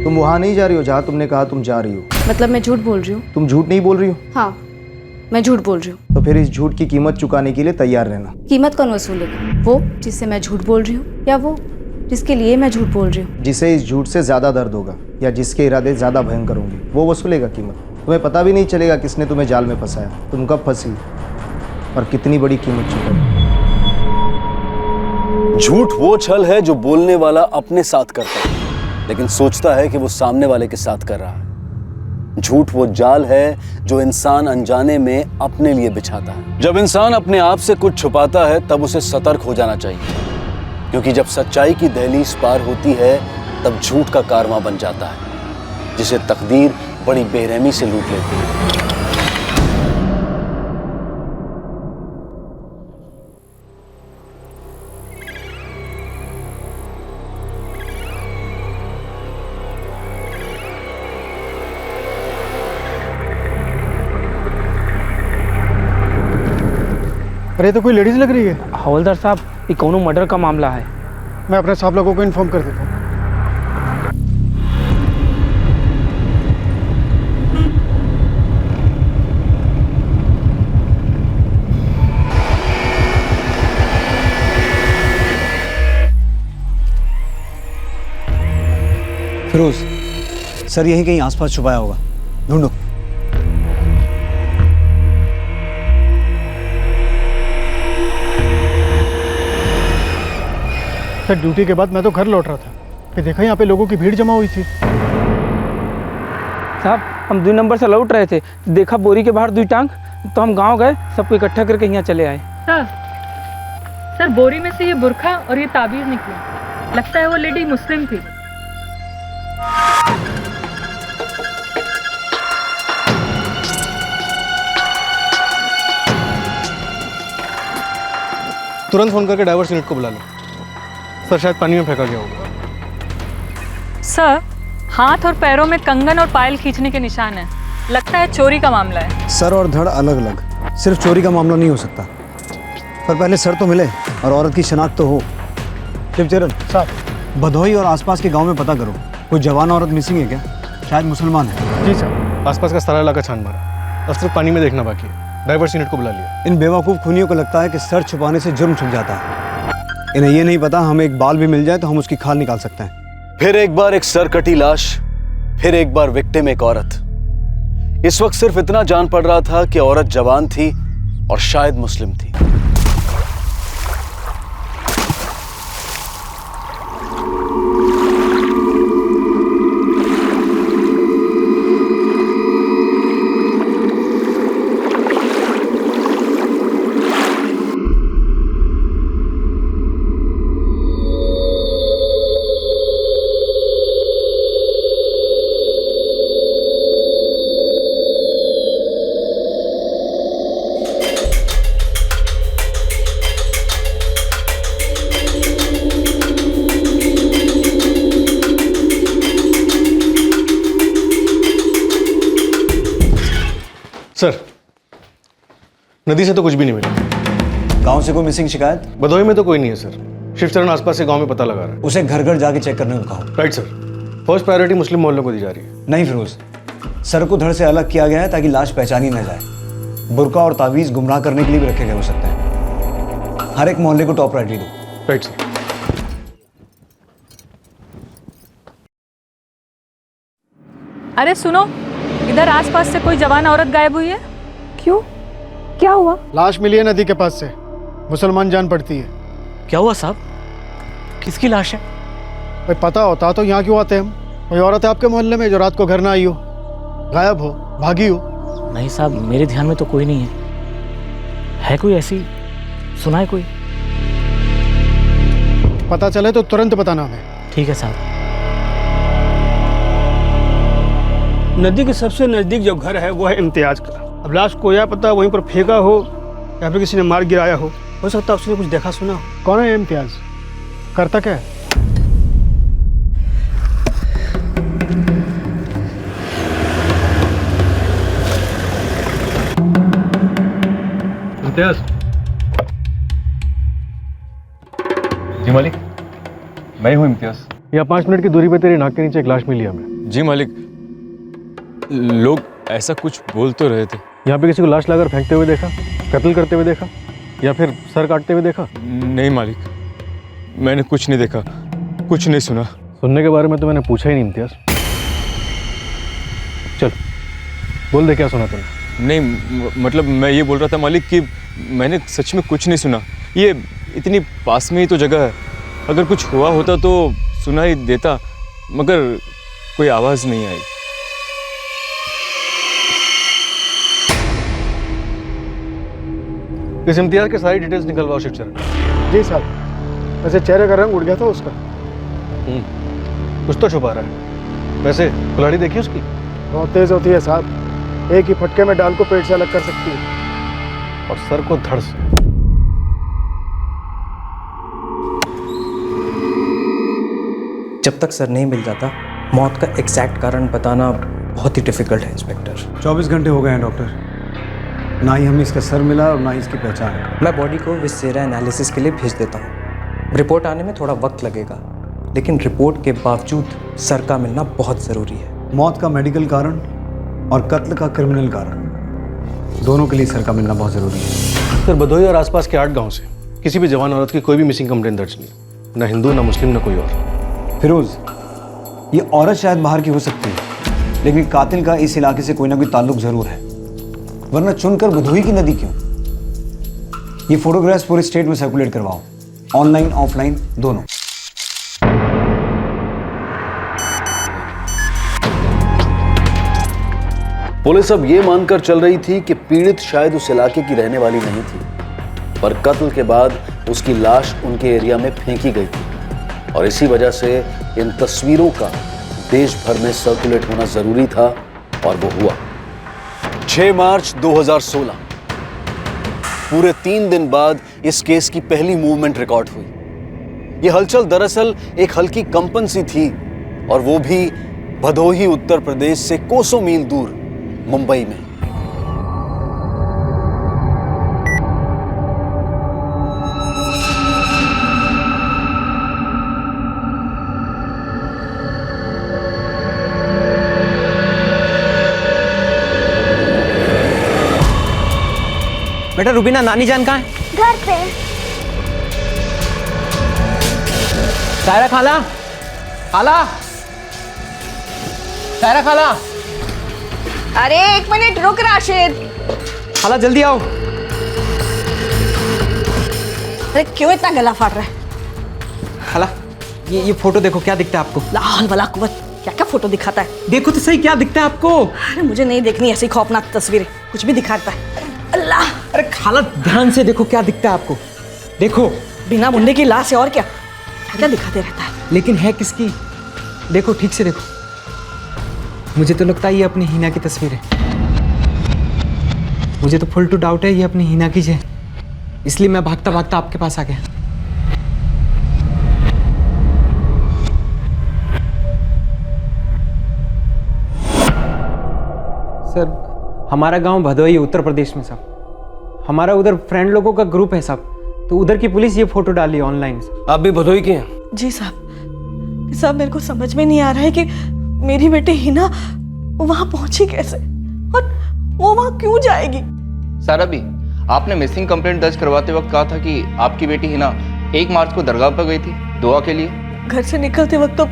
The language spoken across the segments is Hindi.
तुम वहाँ नहीं जा रही हो जहाँ तुमने कहा तुम जा रही हो। मतलब मैं झूठ बोल रही हूँ? तुम झूठ नहीं बोल रही हो? हाँ, मैं झूठ बोल रही हूँ। तो फिर इस झूठ की कीमत चुकाने के लिए तैयार रहना। कीमत कौन वसूलेगा? वो जिससे मैं झूठ बोल रही हूँ या वो जिसके लिए मैं झूठ बोल रही हूँ? जिसे इस झूठ से ज़्यादा दर्द होगा या जिसके इरादे ज़्यादा भयंकर होंगे वो वसूलेगा कीमत। तुम्हें पता भी नहीं चलेगा किसने तुम्हें जाल में फंसाया, तुम कब फंसी और कितनी बड़ी कीमत चुकाई। झूठ वो छल है जो बोलने वाला अपने साथ करता है लेकिन सोचता है कि वो सामने वाले के साथ कर रहा है। झूठ वो जाल है जो इंसान अनजाने में अपने लिए बिछाता है। जब इंसान अपने आप से कुछ छुपाता है तब उसे सतर्क हो जाना चाहिए, क्योंकि जब सच्चाई की दहलीज पार होती है तब झूठ का कारवां बन जाता है जिसे तकदीर बड़ी बेरहमी से लूट लेती है। अरे तो कोई लेडीज लग रही है। हवलदार साहब, ये कौनो मर्डर का मामला है। मैं अपने साहब लोगों को इन्फॉर्म कर देता हूँ। फिरोज सर यहीं कहीं आसपास छुपाया होगा, ढूंढो। सर ड्यूटी के बाद मैं तो घर लौट रहा था, फिर देखा यहाँ पे लोगों की भीड़ जमा हुई थी। साहब हम 2 नंबर से लौट रहे थे, देखा बोरी के बाहर 2 टांग, तो हम गांव गए, सबको इकट्ठा करके यहाँ चले आए। सर बोरी में से ये बुरखा और ये ताबीज निकली, लगता है वो लेडी मुस्लिम थी। तुरंत फोन करके डाइवर्स यूनिट को बुला लो। सर शायद पानी में फेंका गया होगा। सर हाथ और पैरों में कंगन और पायल खींचने के निशान हैं, लगता है चोरी का मामला है। सर और धड़ अलग अलग, सिर्फ चोरी का मामला नहीं हो सकता। पर पहले सर तो मिले और औरत की शनाख्त तो हो। शिवचरण साहब, भदोही और आसपास के गांव में पता करो, कोई जवान औरत मिसिंग है क्या? शायद मुसलमान है। जी सर, आसपास का सारा इलाका छान मारा, अब सिर्फ पानी में देखना बाकी है। डाइवर्स यूनिट को बुला लिया। इन बेवकूफ़ खूनियों को लगता है कि सर छुपाने से जुर्म छुप जाता है। इन्हें ये नहीं पता हमें एक बाल भी मिल जाए तो हम उसकी खाल निकाल सकते हैं। फिर एक बार एक सर कटी लाश, फिर एक बार विक्टिम एक औरत। इस वक्त सिर्फ इतना जान पड़ रहा था कि औरत जवान थी और शायद मुस्लिम थी। सर नदी से तो कुछ भी नहीं मिला। गांव से कोई मिसिंग शिकायत? भदोही में तो कोई नहीं है सर। शिवचरण आसपास के गांव में पता लगा रहा है। उसे घर घर जाके चेक करने को कहो। राइट सर, फर्स्ट प्रायोरिटी मुस्लिम मोहल्लों को दी जा रही है। नहीं फिरोज, सर को धड़ से अलग किया गया है ताकि लाश पहचानी न जाए। बुरका और तावीज़ गुमराह करने के लिए भी रखे गए हो सकते हैं। हर एक मोहल्ले को टॉप प्रायोरिटी दो। Right sir. अरे सुनो, इधर आसपास से कोई जवान औरत गायब हुई है। क्यों? क्या हुआ? लाश मिली है नदी के पास से, मुसलमान जान पड़ती है। क्या हुआ साहब? किसकी लाश है? भाई पता होता तो यहाँ क्यों आते हम? कोई औरत है आपके मोहल्ले में जो रात को घर ना आई हो, गायब हो, भागी हो? नहीं साहब, मेरे ध्यान में तो कोई नहीं है कोई ऐसी? सुना है कोई? पता चले तो तुरंत बताना हमें। ठीक है साहब। नदी के सबसे नज़दीक जो घर है वो है इम्तियाज़ का। अब लाश को या पता वहीं पर फेंका हो या फिर किसी ने मार गिराया हो सकता है उसने कुछ देखा सुना हो। कौन है इम्तियाज़? करता क्या है? इम्तियाज़। जी मालिक, मैं हूँ इम्तियाज़। यहाँ 5 मिनट की दूरी पे तेरे नाक के नीचे एक लाश मिली हमें। जी मालिक, लोग ऐसा कुछ बोल तो रहे थे। यहाँ पे किसी को लाश लाकर फेंकते हुए देखा, कत्ल करते हुए देखा, या फिर सर काटते हुए देखा? नहीं मालिक, मैंने कुछ नहीं देखा, कुछ नहीं सुना। सुनने के बारे में तो मैंने पूछा ही नहीं इम्तियाज। चल बोल दे क्या सुना तूने। नहीं मतलब मैं ये बोल रहा था मालिक कि मैंने सच में कुछ नहीं सुना। ये इतनी पास में ही तो जगह है, अगर कुछ हुआ होता तो सुनाई देता, मगर कोई आवाज़ नहीं आई। इस इम्तियाज के सारी डिटेल्स निकलवाओ शिवचरण। जी साहब। वैसे चेहरे का रंग उड़ गया था उसका। कुछ तो छुपा रहा है। वैसे कुल्हाड़ी देखी उसकी? बहुत तेज होती है साहब, एक ही फटके में डाल को पेट से अलग कर सकती है, और सर को धड़ से। जब तक सर नहीं मिल जाता, मौत का एग्जैक्ट कारण बताना बहुत ही डिफिकल्ट है इंस्पेक्टर। 24 घंटे हो गए हैं डॉक्टर, ना ही हमें इसका सर मिला और ना ही इसकी पहचान है। मैं बॉडी को विसेरा एनालिसिस के लिए भेज देता हूँ। रिपोर्ट आने में थोड़ा वक्त लगेगा, लेकिन रिपोर्ट के बावजूद सर का मिलना बहुत ज़रूरी है। मौत का मेडिकल कारण और कत्ल का क्रिमिनल कारण, दोनों के लिए सर का मिलना बहुत ज़रूरी है। सर भदोही और आसपास के 8 गांव से किसी भी जवान औरत की कोई भी मिसिंग कंप्लेंट दर्ज नहीं, ना हिंदू ना मुस्लिम ना कोई और। फिरोज, ये औरत शायद बाहर की हो सकती है, लेकिन कातिल का इस इलाके से कोई ना कोई ताल्लुक ज़रूर है, वरना चुनकर भदोही की नदी क्यों? ये फोटोग्राफ्स पूरे स्टेट में सर्कुलेट करवाओ, ऑनलाइन ऑफलाइन दोनों। पुलिस अब ये मानकर चल रही थी कि पीड़ित शायद उस इलाके की रहने वाली नहीं थी, पर कत्ल के बाद उसकी लाश उनके एरिया में फेंकी गई थी, और इसी वजह से इन तस्वीरों का देश भर में सर्कुलेट होना जरूरी था, और वो हुआ। 6 मार्च 2016, पूरे 3 दिन बाद इस केस की पहली मूवमेंट रिकॉर्ड हुई। यह हलचल दरअसल एक हल्की कंपन सी थी, और वो भी भदोही उत्तर प्रदेश से कोसों मील दूर मुंबई में। बेटा रुबीना, नानी जान कहाँ है? घर पे। सायरा खाला, खाला, सायरा खाला। अरे 1 मिनट रुक राशिद। खाला जल्दी आओ। अरे क्यों इतना गला फाड़ रहा है? खाला ये फोटो देखो, क्या दिखता है आपको? लाहौल वला कुव्वत, क्या क्या फोटो दिखाता है? देखो तो सही, क्या दिखता है आपको? अरे मुझे नहीं देखनी ऐसी खौफनाक तस्वीरें, कुछ भी दिखाता है। अल्लाह। अरे खाला ध्यान से देखो, क्या दिखता है आपको? देखो। बिना मुंडे की लाश है, और क्या क्या दिखाते रहता है? लेकिन है किसकी? देखो ठीक से देखो। मुझे तो लगता है ये अपनी हिना की तस्वीर है। मुझे तो फुल टू डाउट है ये अपनी हिना की है, इसलिए मैं भागता भागता आपके पास आ गया। सर हमारा गांव भदोही उत्तर प्रदेश में साहब, हमारा उधर फ्रेंड लोगों का ग्रुप है साहब, तो उधर की पुलिस ये फोटो डाली ऑनलाइन। आप भी भदोही के हैं? जी साहब, मेरे को समझ में नहीं आ रहा है कि मेरी बेटी हिना वहां पहुंची कैसे, और वो वहां क्यों जाएगी? सर अभी आपने मिसिंग कंप्लेंट दर्ज करवाते वक्त कहा था कि आपकी बेटी हिना 1 मार्च को दरगाह पर गई थी दुआ के लिए। घर से निकलते वक्त तो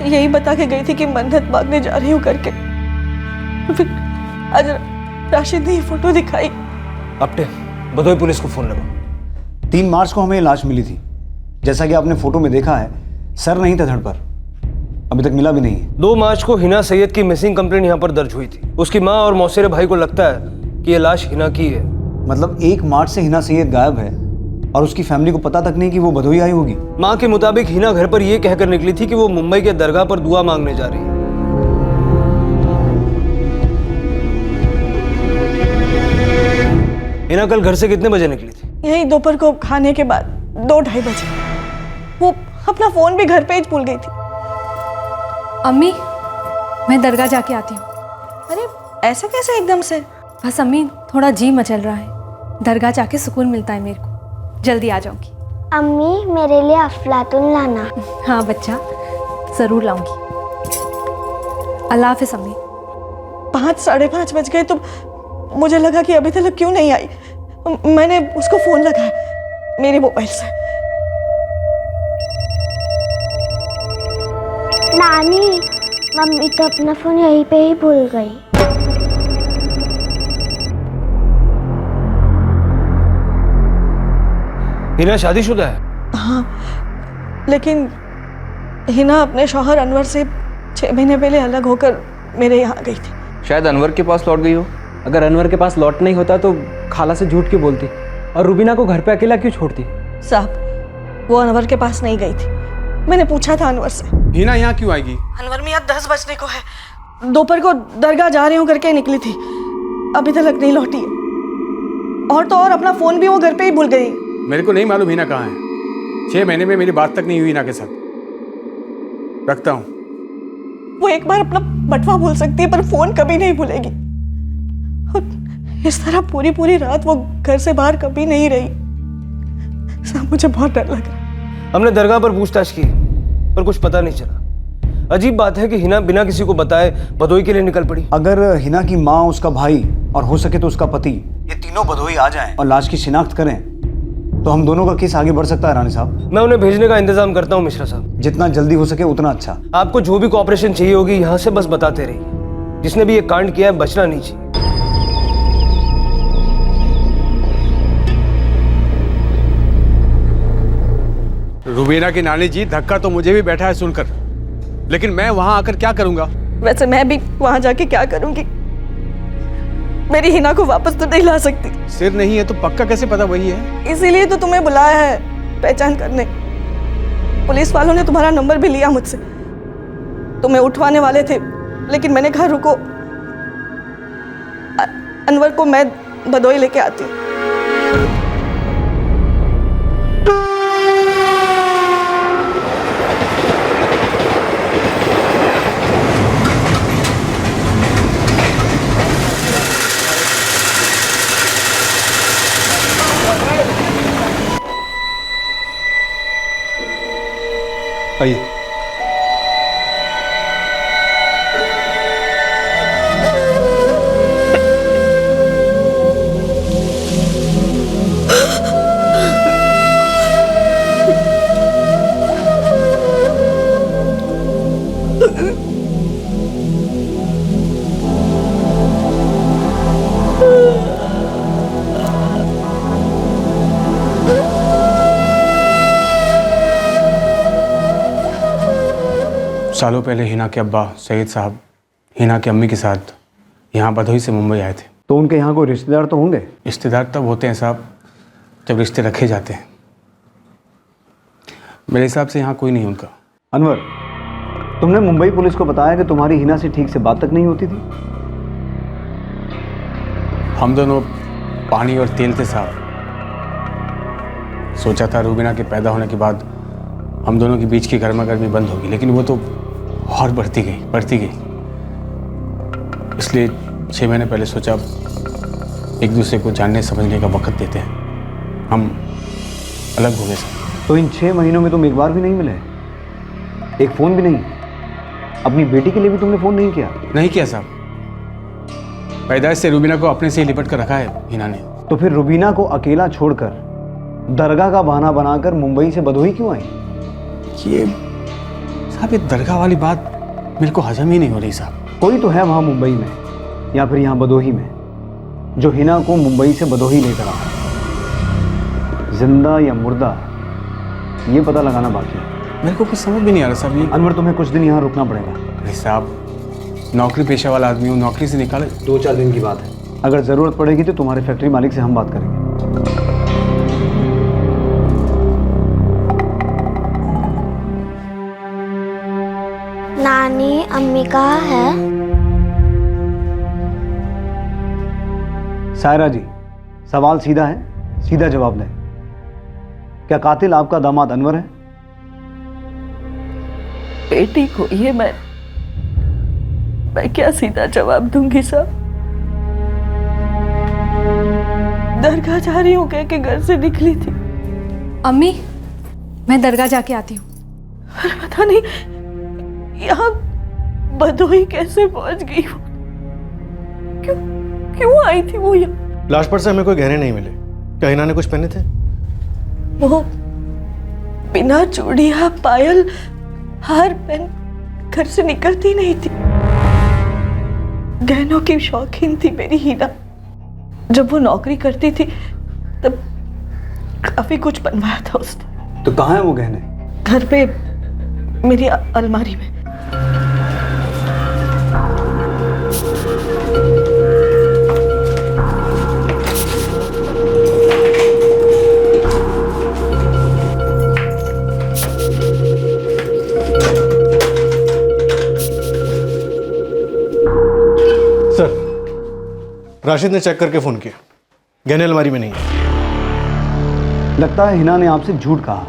यही बता के गई थी कि मन्नत मांगने जा रही हूँ करके, फिर आज राशिद ने ये फोटो दिखाई। अपटे भदोही पुलिस को फोन लगाओ। 3 मार्च को हमें लाश मिली थी, जैसा कि आपने फोटो में देखा है, सर नहीं था धड़ पर, अभी तक मिला भी नहीं है। 2 मार्च को हिना सैयद की मिसिंग कंप्लेंट यहाँ पर दर्ज हुई थी। उसकी माँ और मौसेरे भाई को लगता है कि ये लाश हिना की है। मतलब 1 मार्च से हिना सैयद गायब है और उसकी फैमिली को पता तक नहीं कि वो भदोही आई होगी। माँ के मुताबिक हिना घर पर यह कहकर निकली थी कि वो मुंबई के दरगाह पर दुआ मांगने जा रही है। हिना कल घर से कितने बजे निकली थी? यही दोपहर को खाने के बाद 2-2:30 बजे। वो अपना फोन भी घर पे ही भूल गई थी। अम्मी, मैं दरगाह जाके आती हूँ। अरे ऐसा कैसे एकदम से? बस अम्मी, थोड़ा जी मचल रहा है, दरगाह जाके सुकून मिलता है मेरे को। जल्दी आ जाऊंगी। अम्मी मेरे लिए अफलातुन लाना। हाँ बच्चा, ज़रूर लाऊंगी। अल्लाह हाफिज़ अम्मी। 5 साढ़े 5 बज गए तो मुझे लगा कि अभी तक क्यों नहीं आई। मैंने उसको फोन लगाया मेरी मोबाइल से। नानी, मम्मी तो अपना फोन यहीं पे ही भूल गई। हिना शादीशुदा है? हाँ, लेकिन हिना अपने शौहर अनवर से 6 महीने पहले अलग होकर मेरे यहाँ गई थी। शायद अनवर के पास लौट गई हो। अगर अनवर के पास लौट नहीं होता तो खाला से झूठ क्यों बोलती और रुबीना को घर पे अकेला क्यों छोड़ती? साहब, वो अनवर के पास नहीं गई थी। मैंने पूछा था अनवर से। हिना यहाँ क्यों आएगी? अनवर मियाँ 10 बजने को है, दोपहर को दरगाह जा रही हूँ करके निकली थी, अभी तक नहीं लौटी है। और तो और अपना फोन भी वो घर पे ही भूल गई। मेरे को नहीं मालूम हिना कहाँ है। 6 महीने में मेरी बात तक नहीं हुई हिना के साथ। रखता हूँ। वो एक बार अपना बटवा भूल सकती है पर फोन कभी नहीं भूलेगी। इस तरह पूरी पूरी रात वो घर से बाहर कभी नहीं रही। सब मुझे बहुत डर लगा। हमने दरगाह पर पूछताछ की पर कुछ पता नहीं चला। अजीब बात है कि हिना बिना किसी को बताए बदोई के लिए निकल पड़ी। अगर हिना की माँ, उसका भाई और हो सके तो उसका पति, ये तीनों बदोई आ जाएं और लाश की शिनाख्त करें तो हम दोनों का केस आगे बढ़ सकता है रानी साहब। मैं उन्हें भेजने का इंतजाम करता हूँ मिश्रा साहब। जितना जल्दी हो सके उतना अच्छा। आपको जो भी कोऑपरेशन चाहिए होगी यहाँ से बस बताते रहिए। जिसने भी ये कांड किया है बचना नहीं चाहिए। रुबीना की नानी जी, धक्का तो मुझे भी बैठा है सुनकर, लेकिन मैं वहां आकर क्या करूंगा? वैसे मैं भी वहां जाके क्या करूंगी? मेरी हिना को वापस तो नहीं ला सकती। सिर नहीं है तो पक्का कैसे पता वही है? इसीलिए तो तुम्हें बुलाया है, पहचान करने। पुलिस वालों ने तुम्हारा नंबर भी लिया मुझसे, तुम्हें उठवाने वाले थे, लेकिन मैंने कहा रुको, अनवर को मैं बदोई लेके आती हूँ। आइए। सालों पहले हिना के अब्बा सईद साहब हिना की अम्मी के साथ यहाँ बधोई से मुंबई आए थे। तो उनके यहाँ कोई रिश्तेदार तो होंगे? रिश्तेदार तब होते हैं साहब जब रिश्ते रखे जाते हैं। मेरे हिसाब से यहाँ कोई नहीं उनका। अनवर, तुमने मुंबई पुलिस को बताया कि तुम्हारी हिना से ठीक से बात तक नहीं होती थी? हम दोनों पानी और तेल थे साहब। सोचा था रुबीना के पैदा होने के बाद हम दोनों के बीच की गर्मा गर्मी बंद होगी, लेकिन वो तो और बढ़ती गई। इसलिए 6 महीने पहले सोचा एक दूसरे को जानने समझने का वक्त देते हैं। हम अलग हो गए साहब। तो इन 6 महीनों में तुम एक बार भी नहीं मिले? एक फ़ोन भी नहीं? अपनी बेटी के लिए भी तुमने फ़ोन नहीं किया? नहीं किया साहब। पैदाइश से रुबीना को अपने से ही लिपट कर रखा है हिना ने। तो फिर रुबीना को अकेला छोड़कर दरगाह का बहाना बनाकर मुंबई से बदोही क्यों आई? ये साहब, ये दरगाह वाली बात मेरे को हजम ही नहीं हो रही साहब। कोई तो है वहाँ मुंबई में या फिर यहाँ बदोही में जो हिना को मुंबई से बदोही लेकर आया। जिंदा या मुर्दा ये पता लगाना बाकी है। मेरे को कुछ समझ भी नहीं आ रहा साहब। ये अनवर, तुम्हें कुछ दिन यहाँ रुकना पड़ेगा। अरे साहब, नौकरी पेशा वाला आदमी हूँ, नौकरी से निकाले 2-4 दिन की बात है। अगर ज़रूरत पड़ेगी तो तुम्हारे फैक्ट्री मालिक से हम बात करेंगे। नानी, अम्मी कहाँ है? सायरा जी, सवाल सीधा है, सीधा जवाब दें। क्या कातिल आपका दामाद अनवर है? बेटी को ये मैं क्या सीधा जवाब दूंगी साहब? दरगाह जा रही हूँ कह के घर से निकली थी। अम्मी, मैं दरगाह जाके आती हूँ। पता नहीं यहाँ भदोही कैसे पहुंच गई वो? क्यों क्यों आई थी वो यहाँ? लाश पर से हमें कोई गहने नहीं मिले। क्या हिना ने कुछ पहने थे? वो बिना चूड़ियां, पायल, हार पहन घर से निकलती नहीं थी। गहनों की शौकीन थी मेरी हिना। जब वो नौकरी करती थी तब काफी कुछ बनवाया था उसने। तो कहाँ है वो गहने? घर पे मेरी अलमारी में। सर, राशिद ने चेक करके फोन किया, गहने अलमारी में नहीं है। लगता है हिना ने आपसे झूठ कहा।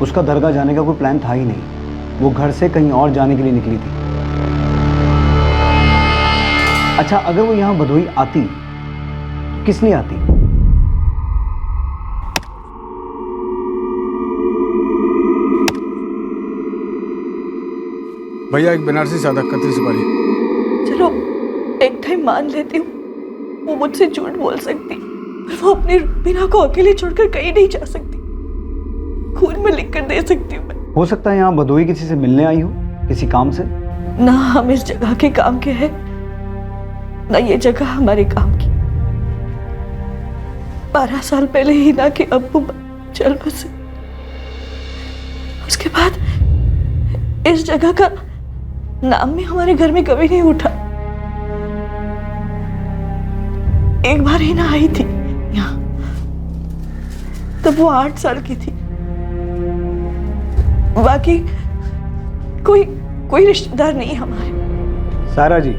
उसका दरगाह जाने का कोई प्लान था ही नहीं। वो घर से कहीं और जाने के लिए निकली थी। अच्छा, अगर वो यहाँ भदोही आती तो किस लिए आती? भैया एक बनारसी सादा कतरी सुपारी। चलो एक टाइम मान लेती हूँ वो मुझसे झूठ बोल सकती, पर वो अपनी बिना को अकेले छोड़कर कहीं नहीं जा सकती। खून में लिख कर दे सकती हूँ मैं। हो सकता है यहाँ भदोही किसी से मिलने आई हो, किसी काम से। ना हम इस जगह के काम के हैं, ना ये जगह हमारे काम की। 12 साल पहले हिना के अब्बू चल बसे। उसके बाद इस जगह का नाम भी हमारे घर में कभी नहीं उठा। एक बार हिना आई थी यहाँ, तब वो 8 साल की थी। बाकी कोई रिश्तेदार नहीं हमारे। सायरा जी,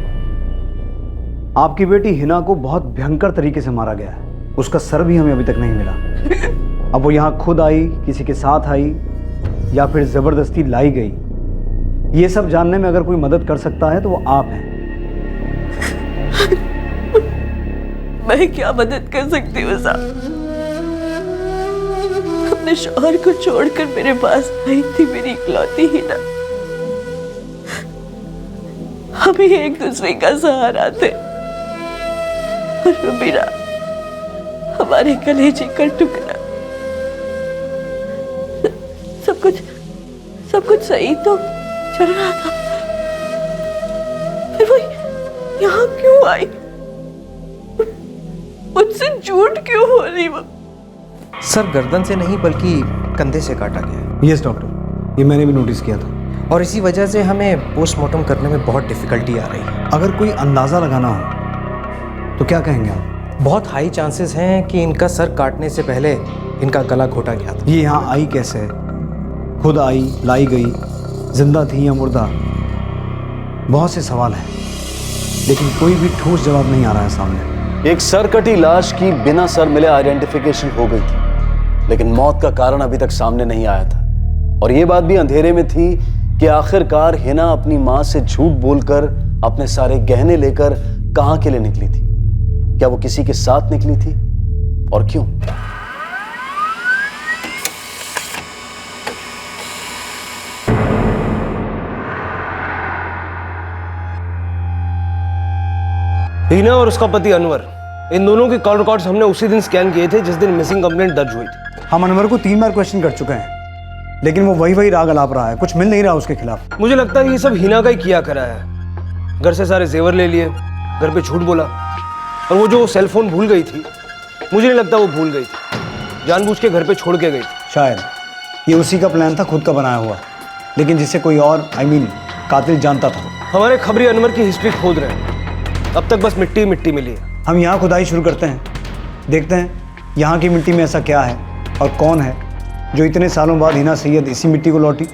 आपकी बेटी हिना को बहुत भयंकर तरीके से मारा गया है। उसका सर भी हमें अभी तक नहीं मिला। अब वो यहाँ खुद आई, किसी के साथ आई, या फिर जबरदस्ती लाई गई, ये सब जानने में अगर कोई मदद कर सकता है तो वो आप हैं। मैं क्या मदद कर सकती हूँ साहब? अपने शौहर को छोड़कर मेरे पास आई थी मेरी इकलौती हिना। हम ही एक दूसरे का सहारा थे, और मेरा हमारे कलेजे का टुकड़ा। सब कुछ सही तो चल रहा था, फिर वो यहाँ क्यों आई? मुझसे झूठ क्यों हो रही वो? सर, गर्दन से नहीं बल्कि कंधे से काटा गया। यस डॉक्टर, ये मैंने भी नोटिस किया था। और इसी वजह से हमें पोस्टमार्टम करने में बहुत डिफिकल्टी आ रही है। अगर कोई अंदाज़ा लगाना हो तो क्या कहेंगे आप? बहुत हाई चांसेस हैं कि इनका सर काटने से पहले इनका गला घोटा गया था। ये यहाँ आई कैसे? खुद आई, लाई गई, जिंदा थी या मुर्दा? बहुत से सवाल हैं, लेकिन कोई भी ठोस जवाब नहीं आ रहा है सामने। एक सर कटी लाश की बिना सर मिले आइडेंटिफिकेशन हो गई थी, लेकिन मौत का कारण अभी तक सामने नहीं आया था। और ये बात भी अंधेरे में थी कि आखिरकार हिना अपनी मां से झूठ बोलकर अपने सारे गहने लेकर कहां के लिए निकली थी। क्या वो किसी के साथ निकली थी, और क्यों? हिना और उसका पति अनवर, इन दोनों के कॉल रिकॉर्ड्स हमने उसी दिन स्कैन किए थे जिस दिन मिसिंग कंप्लेंट दर्ज हुई थी। हम अनवर को 3 बार क्वेश्चन कर चुके हैं, लेकिन वो वही राग अलाप रहा है। कुछ मिल नहीं रहा उसके खिलाफ। मुझे लगता है ये सब हिना का ही किया करा है। घर से सारे जेवर ले लिए, घर पे झूठ बोला, और वो जो सेल फोन भूल गई थी, मुझे नहीं लगता वो भूल गई थी, जानबूझ के घर पे छोड़ के गई थी। शायद ये उसी का प्लान था, खुद का बनाया हुआ, लेकिन जिसे कोई और कातिल जानता था। हमारे खबरी अनवर की हिस्ट्री खोद रहे हैं, अब तक बस मिट्टी मिट्टी मिली है। हम यहाँ खुदाई शुरू करते हैं, देखते हैं यहाँ की मिट्टी में ऐसा क्या है और कौन है जो इतने सालों बाद हिना सैयद इसी मिट्टी को लौटी।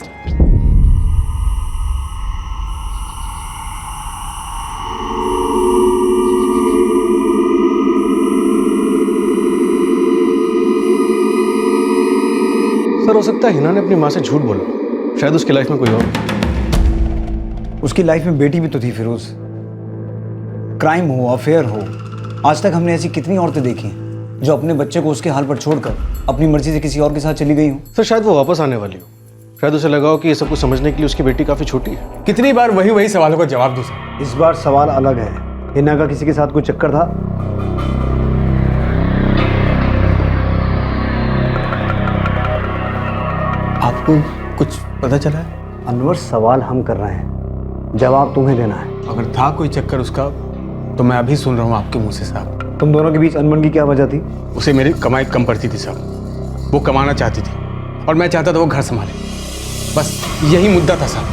सर, हो सकता है हिना ने अपनी मां से झूठ बोला, शायद उसकी लाइफ में कोई और। उसकी लाइफ में बेटी भी तो थी फिरोज। क्राइम हो, अफेयर हो, आज तक हमने ऐसी कितनी औरतें देखी जो अपने बच्चे को उसके हाल पर छोड़कर अपनी मर्जी से किसी और के साथ चली गई हो। सर, शायद वो वापस आने वाली हो, शायद उसे लगा हो कि ये सब कुछ समझने के लिए उसकी बेटी काफी छोटी है। कितनी बार वही सवालों का जवाब दूं सर? इस बार सवाल अलग है। हिना का किसी के साथ कोई चक्कर था? आपको कुछ पता चला है? अनवर, सवाल हम कर रहे हैं, जवाब तुम्हें देना है। अगर था कोई चक्कर उसका तो मैं अभी सुन रहा हूँ आपके मुंह से साहब। तुम दोनों के बीच अनबन की क्या वजह थी? उसे मेरी कमाई कम पड़ती थी साहब। वो कमाना चाहती थी और मैं चाहता था वो घर संभाले। बस यही मुद्दा था साहब।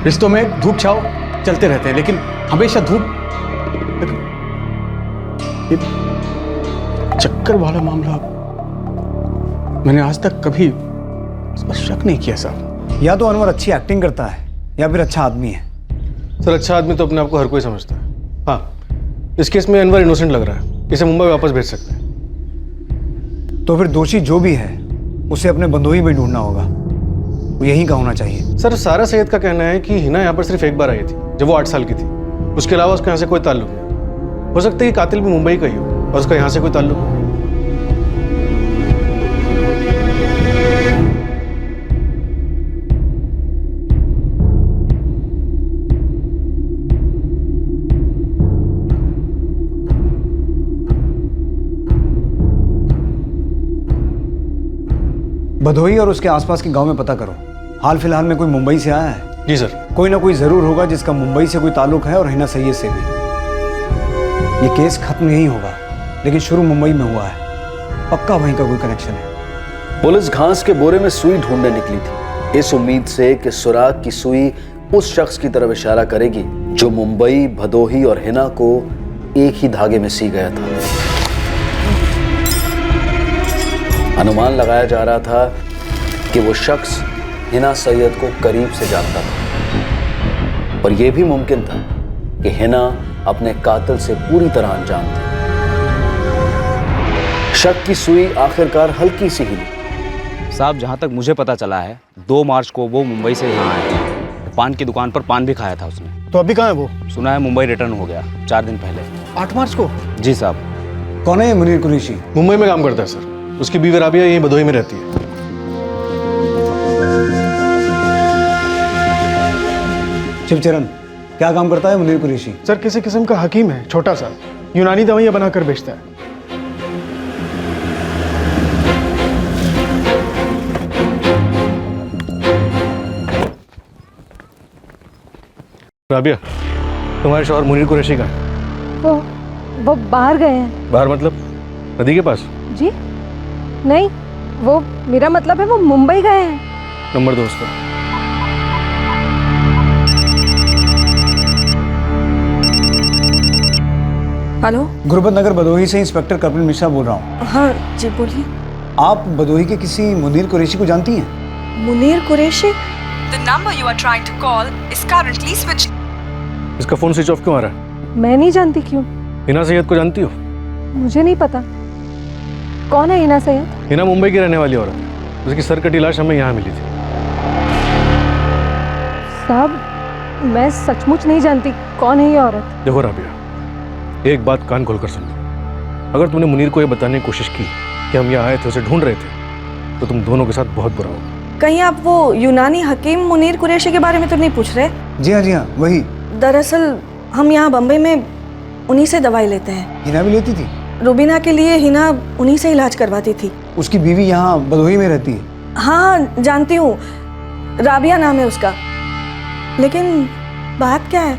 रिश्तों में धूप छाव चलते रहते हैं, लेकिन हमेशा ये चक्कर वाला मामला मैंने आज तक कभी इस पर शक नहीं किया साहब। या तो अनवर अच्छी एक्टिंग करता है या फिर अच्छा आदमी है। सर, अच्छा आदमी तो अपने आप को हर कोई समझता है। हाँ, इस केस में अनवर इनोसेंट लग रहा है, इसे मुंबई वापस भेज सकते हैं। तो फिर दोषी जो भी है उसे अपने बंदोही में ढूंढना होगा, वो यहीं का होना चाहिए। सर, सारा सैयद का कहना है कि हिना यहाँ पर सिर्फ एक बार आई थी जब वो 8 साल की थी। उसके अलावा उसका यहाँ से कोई ताल्लुक नहीं। हो सकता है कि कातिल भी मुंबई का ही हो और उसका यहाँ से कोई ताल्लुक हो। भदोही और उसके आसपास के गांव में पता करो। हाल फिलहाल में कोई मुंबई से आया है? जी सर। कोई ना कोई जरूर होगा जिसका मुंबई से कोई ताल्लुक है, और हिना सैयद से भी। ये केस खत्म नहीं होगा, लेकिन शुरू मुंबई में हुआ है, पक्का वहीं का कोई कनेक्शन है। पुलिस घास के बोरे में सुई ढूंढने निकली थी, इस उम्मीद से कि सुराग की सुई उस शख्स की तरफ इशारा करेगी जो मुंबई, भदोही और हिना को एक ही धागे में सी गया था। अनुमान लगाया जा रहा था कि वो शख्स हिना सैयद को करीब से जानता था, और यह भी मुमकिन था कि हिना अपने कातिल से पूरी तरह अनजान थी। शक की सुई आखिरकार हल्की सी हिली। साहब, जहाँ तक मुझे पता चला है 2 मार्च को वो मुंबई से यहाँ आया था। पान की दुकान पर पान भी खाया था उसने। तो अभी कहाँ है वो? सुना है मुंबई रिटर्न हो गया 4 दिन पहले। 8 मार्च को? जी साहब। कौन है ये मुनीर कुरैशी? मुंबई में काम करता है सर। उसकी बीवी राबिया यहीं भदोही में रहती है। शिवचरण, क्या काम करता है मुनीर कुरैशी? सर, किसी किस्म का हकीम है, छोटा सा, यूनानी दवाइयां बनाकर बेचता है। राबिया, तुम्हारे शौहर मुनीर कुरैशी कहाँ है? वो बाहर गए हैं। बाहर मतलब नदी के पास? जी नहीं, वो मेरा मतलब है वो मुंबई गए हैं। नंबर दो उसका। हेलो, गुरबत नगर भदोही से इंस्पेक्टर कपिल मिश्रा बोल रहा हूँ। हाँ जी, बोलिए। आप भदोही के किसी मुनीर कुरैशी को जानती हैं? Munir Qureshi? The number you are trying to call is currently switched. इसका फोन स्विच ऑफ क्यों आ रहा है? मैं नहीं जानती। क्यों? हिना सैयद को जानती हो? मुझे नहीं पता। कौन है हिना सैयद? हिना मुंबई की रहने वाली औरत है। उसकी सर कटी लाश हमें यहाँ मिली थी। साहब, मैं सचमुच नहीं जानती कौन है ये औरत। देखो राबिया, एक बात कान खोलकर सुन लो। अगर तुमने मुनीर को ये बताने की कोशिश की कि हम यहाँ आए थे, उसे ढूंढ रहे थे, तो तुम दोनों के साथ बहुत बुरा होगा। कहीं आप वो यूनानी हकीम मुनीर कुरैशी के बारे में तो नहीं पूछ रहे? जी हाँ, वही। दरअसल हम यहाँ बम्बई में उन्हीं से दवाई लेते हैं। हिना भी लेती थी? रुबीना के लिए हिना उन्हीं से इलाज करवाती थी। उसकी बीवी यहाँ भदोही में रहती है? हाँ, जानती हूँ, राबिया नाम है उसका। लेकिन बात क्या है?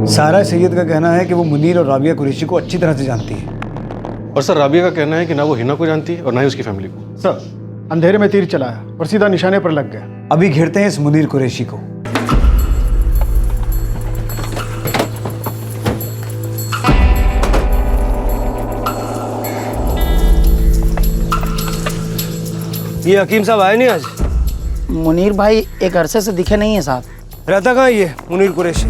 सारा सैयद का कहना है कि वो मुनीर और राबिया कुरैशी को अच्छी तरह से जानती है। और सर, राबिया का कहना है कि ना वो हिना को जानती है और ना ही उसकी फैमिली को। सर, अंधेरे में तीर चलाया और सीधा निशाने पर लग गया। अभी घेरते हैं इस मुनीर कुरैशी को। ये हकीम साहब आए नहीं आज? मुनीर भाई एक अरसे से दिखे नहीं है साहब। रहता कहाँ ये मुनीर कुरैशी?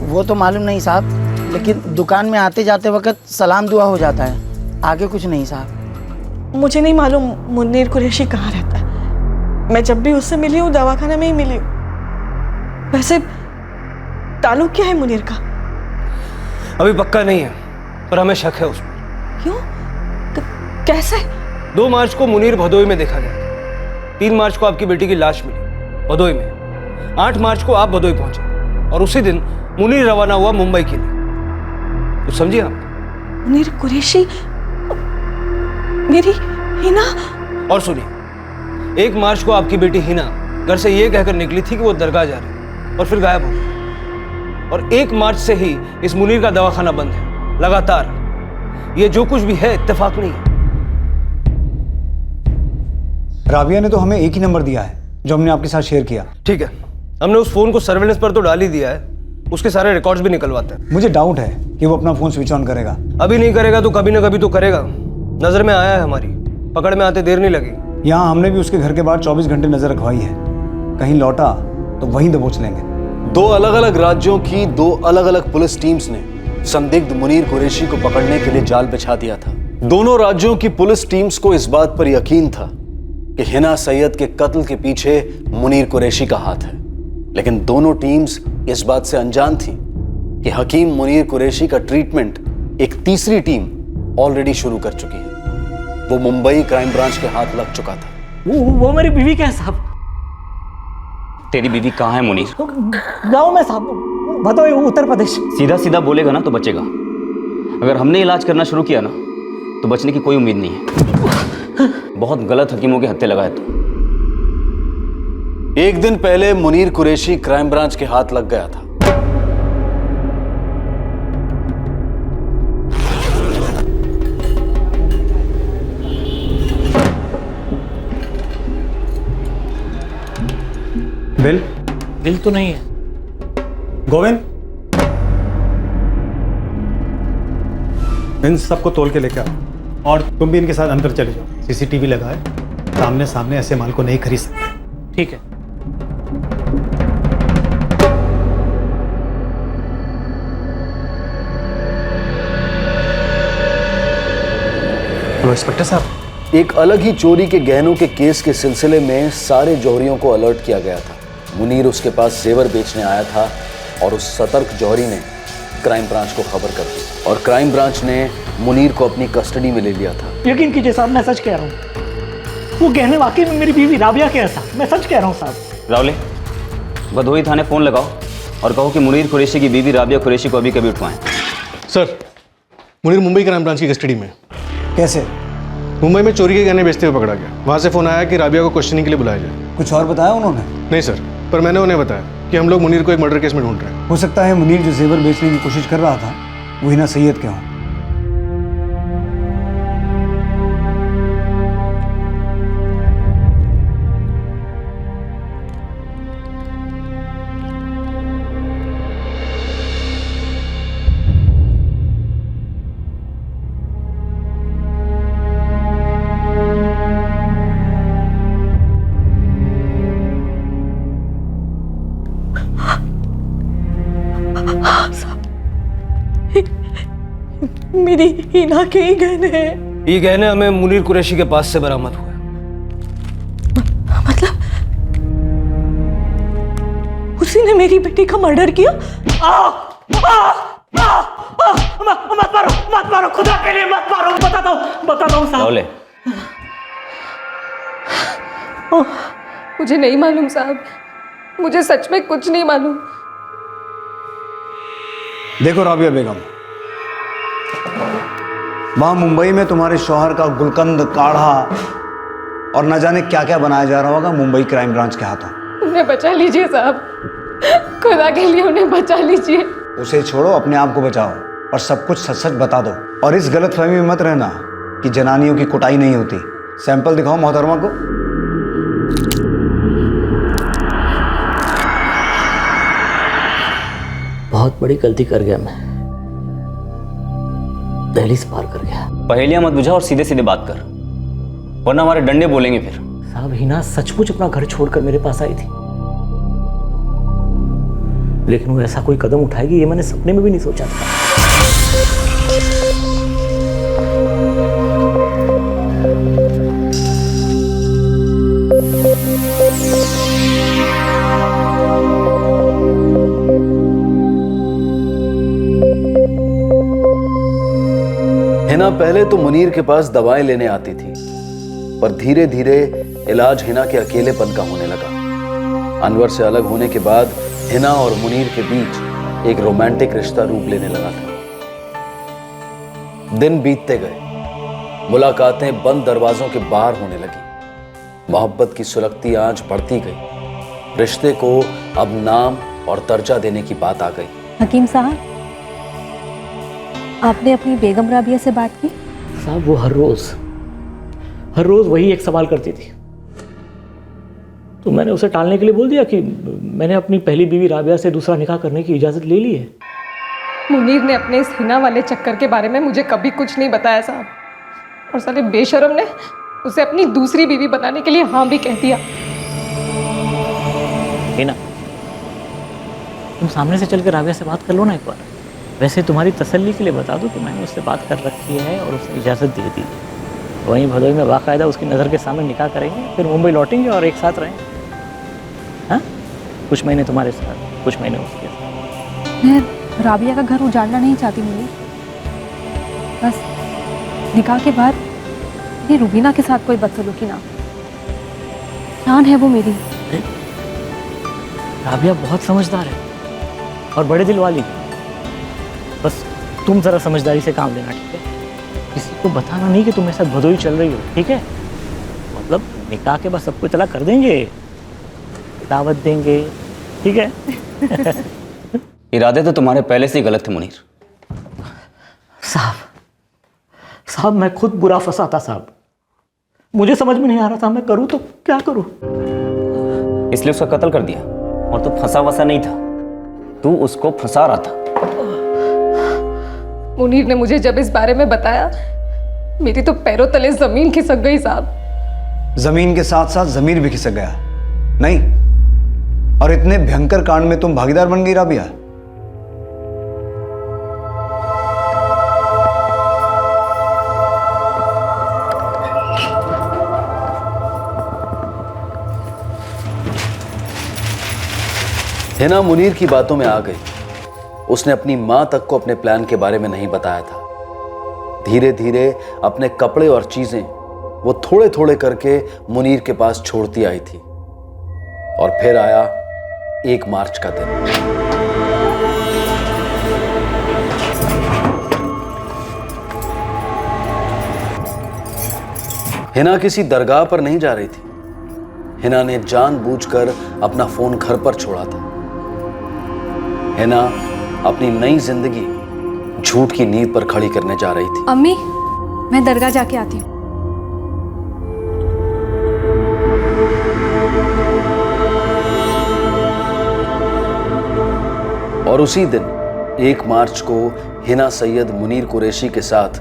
वो तो मालूम नहीं साहब, लेकिन दुकान में आते जाते वक्त सलाम दुआ हो जाता है, आगे कुछ नहीं साहब। मुझे नहीं मालूम मुनीर कुरैशी कहाँ रहता है। मैं जब भी उससे मिली हूँ दवाखाना में ही मिली हूँ। वैसे ताल्लुक क्या है मुनीर का? अभी पक्का नहीं है, पर हमें शक है उसमें। क्यों? कैसे? 2 मार्च को मुनीर भदोई में देखा गया। 3 मार्च को आपकी बेटी की लाश मिली भदोई में। 8 मार्च को आप भदोई पहुंचे और उसी दिन मुनीर रवाना हुआ मुंबई के लिए। तो समझिए आप। मुनीर कुरैशी, मेरी हिना। और सुनिए, 1 मार्च को आपकी बेटी हिना घर से ये कहकर निकली थी कि वो दरगाह जा रही है और फिर गायब हो गई। और 1 मार्च से ही इस मुनीर का दवाखाना बंद है लगातार। ये जो कुछ भी है इत्तेफाक नहीं है। राबिया ने तो हमें एक ही नंबर दिया है जो हमने आपके साथ शेयर किया। ठीक है, हमने उस फोन को सर्वेलेंस पर तो डाल ही दिया है, उसके सारे रिकॉर्ड्स भी निकलवाते हैं। मुझे डाउट है कि वो अपना फोन स्विच ऑन करेगा। अभी नहीं करेगा तो कभी ना कभी तो करेगा। नजर में आया है हमारी, पकड़ में आते देर नहीं लगेगी। यहाँ हमने भी उसके घर के बाहर 24 घंटे नजर रखवाई है। कहीं लौटा तो वहीं दबोच लेंगे। 2 अलग-अलग राज्यों की 2 अलग-अलग पुलिस टीम्स ने संदिग्ध मुनीर कुरैशी को पकड़ने के लिए जाल बिछा दिया था। दोनों राज्यों की पुलिस टीम्स को इस बात पर यकीन था कि हिना सैयद के कत्ल के पीछे मुनीर कुरैशी का हाथ है, लेकिन दोनों टीम्स इस बात से अनजान थी कि हकीम मुनीर कुरैशी का ट्रीटमेंट एक तीसरी टीम ऑलरेडी शुरू कर चुकी है। वो मुंबई क्राइम ब्रांच के हाथ लग चुका था। वो मेरी बीवी क्या है साहब? तेरी बीवी कहाँ है मुनीर? गांव में साहब, भदोई उत्तर प्रदेश। सीधा सीधा बोलेगा ना तो बचेगा। अगर हमने इलाज करना शुरू किया ना तो बचने की कोई उम्मीद नहीं है। बहुत गलत हकीमों के हत्थे लगाए तू। एक दिन पहले मुनीर कुरैशी क्राइम ब्रांच के हाथ लग गया था। बिल तो नहीं है। गोविंद, इन सबको तोल के लेकर आओ और तुम भी इनके साथ अंदर चले जाओ। सीसीटीवी लगाए, सामने सामने ऐसे माल को नहीं खरीद सकते। ठीक है। हेलो इंस्पेक्टर साहब, एक अलग ही चोरी के गहनों के केस के सिलसिले में सारे जौहरियों को अलर्ट किया गया था। मुनीर उसके पास जेवर बेचने आया था और उस सतर्क जौहरी ने क्राइम ब्रांच को खबर कर दी और क्राइम ब्रांच ने मुनीर को अपनी कस्टडी में ले लिया था। यकीन कीजिए साहब, मैं सच कह रहा हूँ। वो गहने वाकई में मेरी बीवी राबिया के हैं साहब, मैं सच कह रहा हूँ साहब। रावले, भदोई थाने फोन लगाओ और कहो कि मुनीर कुरैशी की बीवी राबिया कुरैशी को अभी कभी उठवाएं। Sir, Munir Mumbai crime branch की कस्टडी में। कैसे? मुंबई में चोरी के गहने बेचते हुए पकड़ा गया। वहां से फोन आया कि राबिया को क्वेश्चनिंग के लिए बुलाया जाए। कुछ और बताया उन्होंने? नहीं सर, पर मैंने उन्हें बताया कि हम लोग मुनीर को एक मर्डर केस में ढूंढ रहे हैं। हो सकता है मुनीर जो जेवर बेचने की कोशिश कर रहा था वो हिना सैयद के हों। मेरी हिना के ही गहने हैं। ये गहने हमें मुनीर कुरैशी के पास से बरामद हुए। मतलब उसी ने मेरी बेटी का मर्डर किया? मत मारो खुदा के लिए, मत मारो। बताता हूँ साहब। रावले, मुझे नहीं मालूम साहब, मुझे सच में कुछ नहीं मालूम। देखो राबिया बेगम, वहां मुंबई में तुम्हारे शौहर का गुलकंद, काढ़ा और न जाने क्या क्या बनाया जा रहा होगा मुंबई क्राइम ब्रांच के हाथों। उन्हें बचा लीजिए साहब, खुदा के लिए उन्हें बचा लीजिए। उसे छोड़ो, अपने आप को बचाओ और सब कुछ सच सच बता दो। और इस गलतफहमी में मत रहना कि जनानियों की कुटाई नहीं होती। सैंपल दिखाओ मोहतरमा को। बहुत बड़ी गलती कर गया मैं, दहलीज पार कर गया। पहेलियां मत बुझा और सीधे सीधे बात कर, वरना हमारे डंडे बोलेंगे फिर। साहब, हिना सचमुच अपना घर छोड़कर मेरे पास आई थी, लेकिन वो ऐसा कोई कदम उठाएगी ये मैंने सपने में भी नहीं सोचा था। हिना पहले तो मुनीर के पास दवाएं लेने आती थी, पर धीरे धीरे इलाज हिना के अकेलेपन का होने लगा। अनवर से अलग होने के बाद हिना और मुनीर के बीच एक रोमांटिक रिश्ता रूप लेने लगा था। दिन बीतते गए, मुलाकातें बंद दरवाजों के बाहर होने लगी। मोहब्बत की सुलगती आंच बढ़ती गई। रिश्ते को अब नाम और दर्जा देने की बात आ गई। हकीम साहब, आपने अपनी बेगम राबिया से बात की? साहब वो हर रोज वही एक सवाल करती थी, तो मैंने उसे टालने के लिए बोल दिया कि मैंने अपनी पहली बीवी राबिया से दूसरा निकाह करने की इजाज़त ले ली है। मुनीर ने अपने इस हिना वाले चक्कर के बारे में मुझे कभी कुछ नहीं बताया साहब, और साले बेशरम ने उसे अपनी दूसरी बीवी बनाने के लिए हाँ भी कह दिया। हिना, तुम सामने से चल के राबिया से बात कर लो ना एक बार। वैसे तुम्हारी तसल्ली के लिए बता दूं कि मैंने उससे बात कर रखी है और उसे इजाज़त दे दी। वहीं भदोई में बाकायदा उसकी नज़र के सामने निकाह करेंगे, फिर मुंबई लौटेंगे और एक साथ रहेंगे। हाँ, कुछ महीने तुम्हारे साथ, कुछ महीने उसके साथ। मैं राबिया का घर उजाड़ना नहीं चाहती मुनीर, बस निकाह के बाद ये रुबीना के साथ कोई बदसलूकी ना। जान है वो मेरी। राबिया बहुत समझदार है और बड़े दिल वाली। बस तुम ज़रा समझदारी से काम लेना, ठीक है? किसी को बताना नहीं कि तुम ऐसा भदोई चल रही हो, ठीक है? मतलब निकाह के बाद सबको इतला कर देंगे, दावत देंगे, ठीक है? इरादे तो तुम्हारे पहले से ही गलत थे मुनीर। साहब मैं खुद बुरा फंसा था साहब। मुझे समझ में नहीं आ रहा था मैं करूँ तो क्या करूँ। इसलिए उसका कत्ल कर दिया। और तू फंसा वसा नहीं था, तू उसको फंसा रहा था। मुनीर ने मुझे जब इस बारे में बताया, मेरी तो पैरों तले जमीन खिसक गई साहब। जमीन के साथ साथ जमीर भी खिसक गया नहीं? और इतने भयंकर कांड में तुम भागीदार बन गई राबिया? हिना मुनीर की बातों में आ गई। उसने अपनी मां तक को अपने प्लान के बारे में नहीं बताया था। धीरे धीरे अपने कपड़े और चीजें वो थोड़े थोड़े करके मुनीर के पास छोड़ती आई थी। और फिर आया 1 मार्च का दिन। हिना किसी दरगाह पर नहीं जा रही थी। हिना ने जानबूझकर अपना फोन घर पर छोड़ा था। हिना अपनी नई जिंदगी झूठ की नींव पर खड़ी करने जा रही थी। अम्मी, मैं दरगाह जाके आती हूँ। और उसी दिन 1 मार्च को हिना सैयद मुनीर कुरैशी के साथ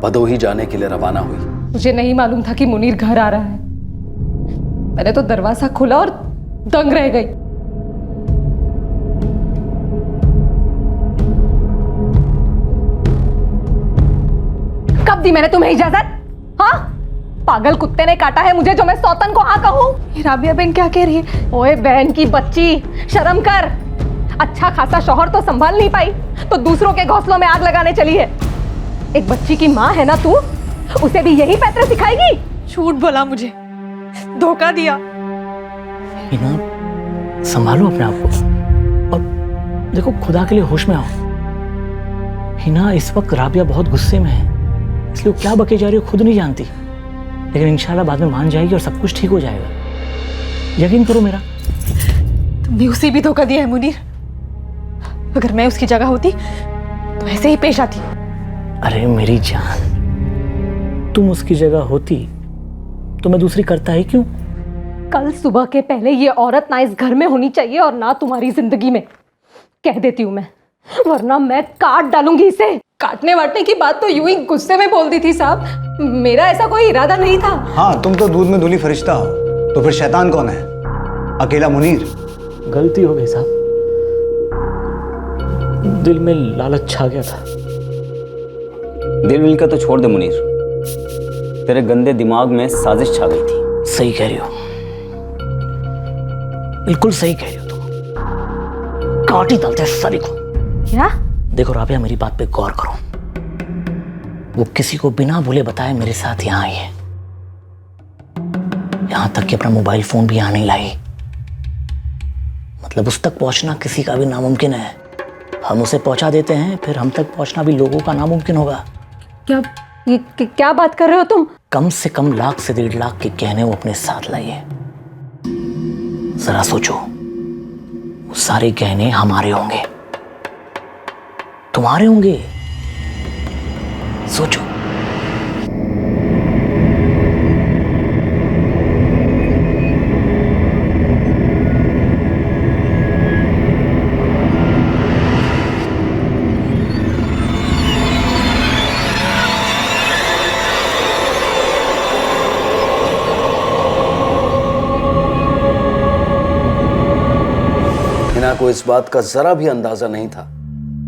भदोही जाने के लिए रवाना हुई। मुझे नहीं मालूम था कि मुनीर घर आ रहा है। मैंने तो दरवाजा खोला और दंग रह गई। कब दी मैंने तुम्हें इजाजत? हाँ, पागल कुत्ते ने काटा है मुझे जो मैं सौतन को हाँ कहूँ? राबिया बहन क्या कह रही है? ओए बहन की बच्ची, शर्म कर। अच्छा खासा शौहर तो संभाल नहीं पाई तो दूसरों के घोंसलों में आग लगाने चली है। एक बच्ची की माँ है ना तू, उसे भी यही पैतरे सिखाएगी? झूठ बोला मुझे, धोखा दिया। हिना, संभालो अपने आप को और देखो खुदा के लिए होश में आओ। हिना, इस वक्त राबिया बहुत गुस्से में है, इसलिए वो क्या बके जा रही हो खुद नहीं जानती, लेकिन इंशाल्लाह बाद में मान जाएगी और सब कुछ ठीक हो जाएगा। यकीन करो मेरा। तुमने उसे भी धोखा दिया है मुनीर। अगर मैं उसकी जगह होती तो ऐसे ही पेश आती। अरे मेरी जान, तुम उसकी जगह होती तो मैं दूसरी करता ही क्यों? कल सुबह के पहले ये औरत ना इस घर में होनी चाहिए और ना तुम्हारी जिंदगी में, कह देती हूँ मैं, वरना मैं काट डालूंगी इसे। काटने वाटने की बात तो यूं ही गुस्से में बोल दी थी साहब, मेरा ऐसा कोई इरादा नहीं था। हाँ, तुम तो दूध में धुली फरिश्ता हो, तो फिर शैतान कौन है? अकेला मुनीर? गलती हो गई साहब, दिल में लालच छा गया था। दिल विल का तो छोड़ दे मुनीर, तेरे गंदे दिमाग में साजिश छा गई थी। सही कह रही हो, बिल्कुल सही कह रही हो तुम। काट ही डालते सारी को। क्या? देखो राबिया, मेरी बात पे गौर करो। वो किसी को बिना बोले बताए मेरे साथ यहाँ आई है, यहां तक कि अपना मोबाइल फोन भी यहाँ नहीं लाई। मतलब उस तक पहुंचना किसी का भी नामुमकिन है। हम उसे पहुंचा देते हैं, फिर हम तक पहुंचना भी लोगों का नामुमकिन होगा। क्या बात कर रहे हो तुम? कम से कम 1 से 1.5 लाख के गहने वो अपने साथ लाई है। जरा सोचो, वो सारे गहने हमारे होंगे, तुम्हारे होंगे। सोचो। हिना को इस बात का जरा भी अंदाजा नहीं था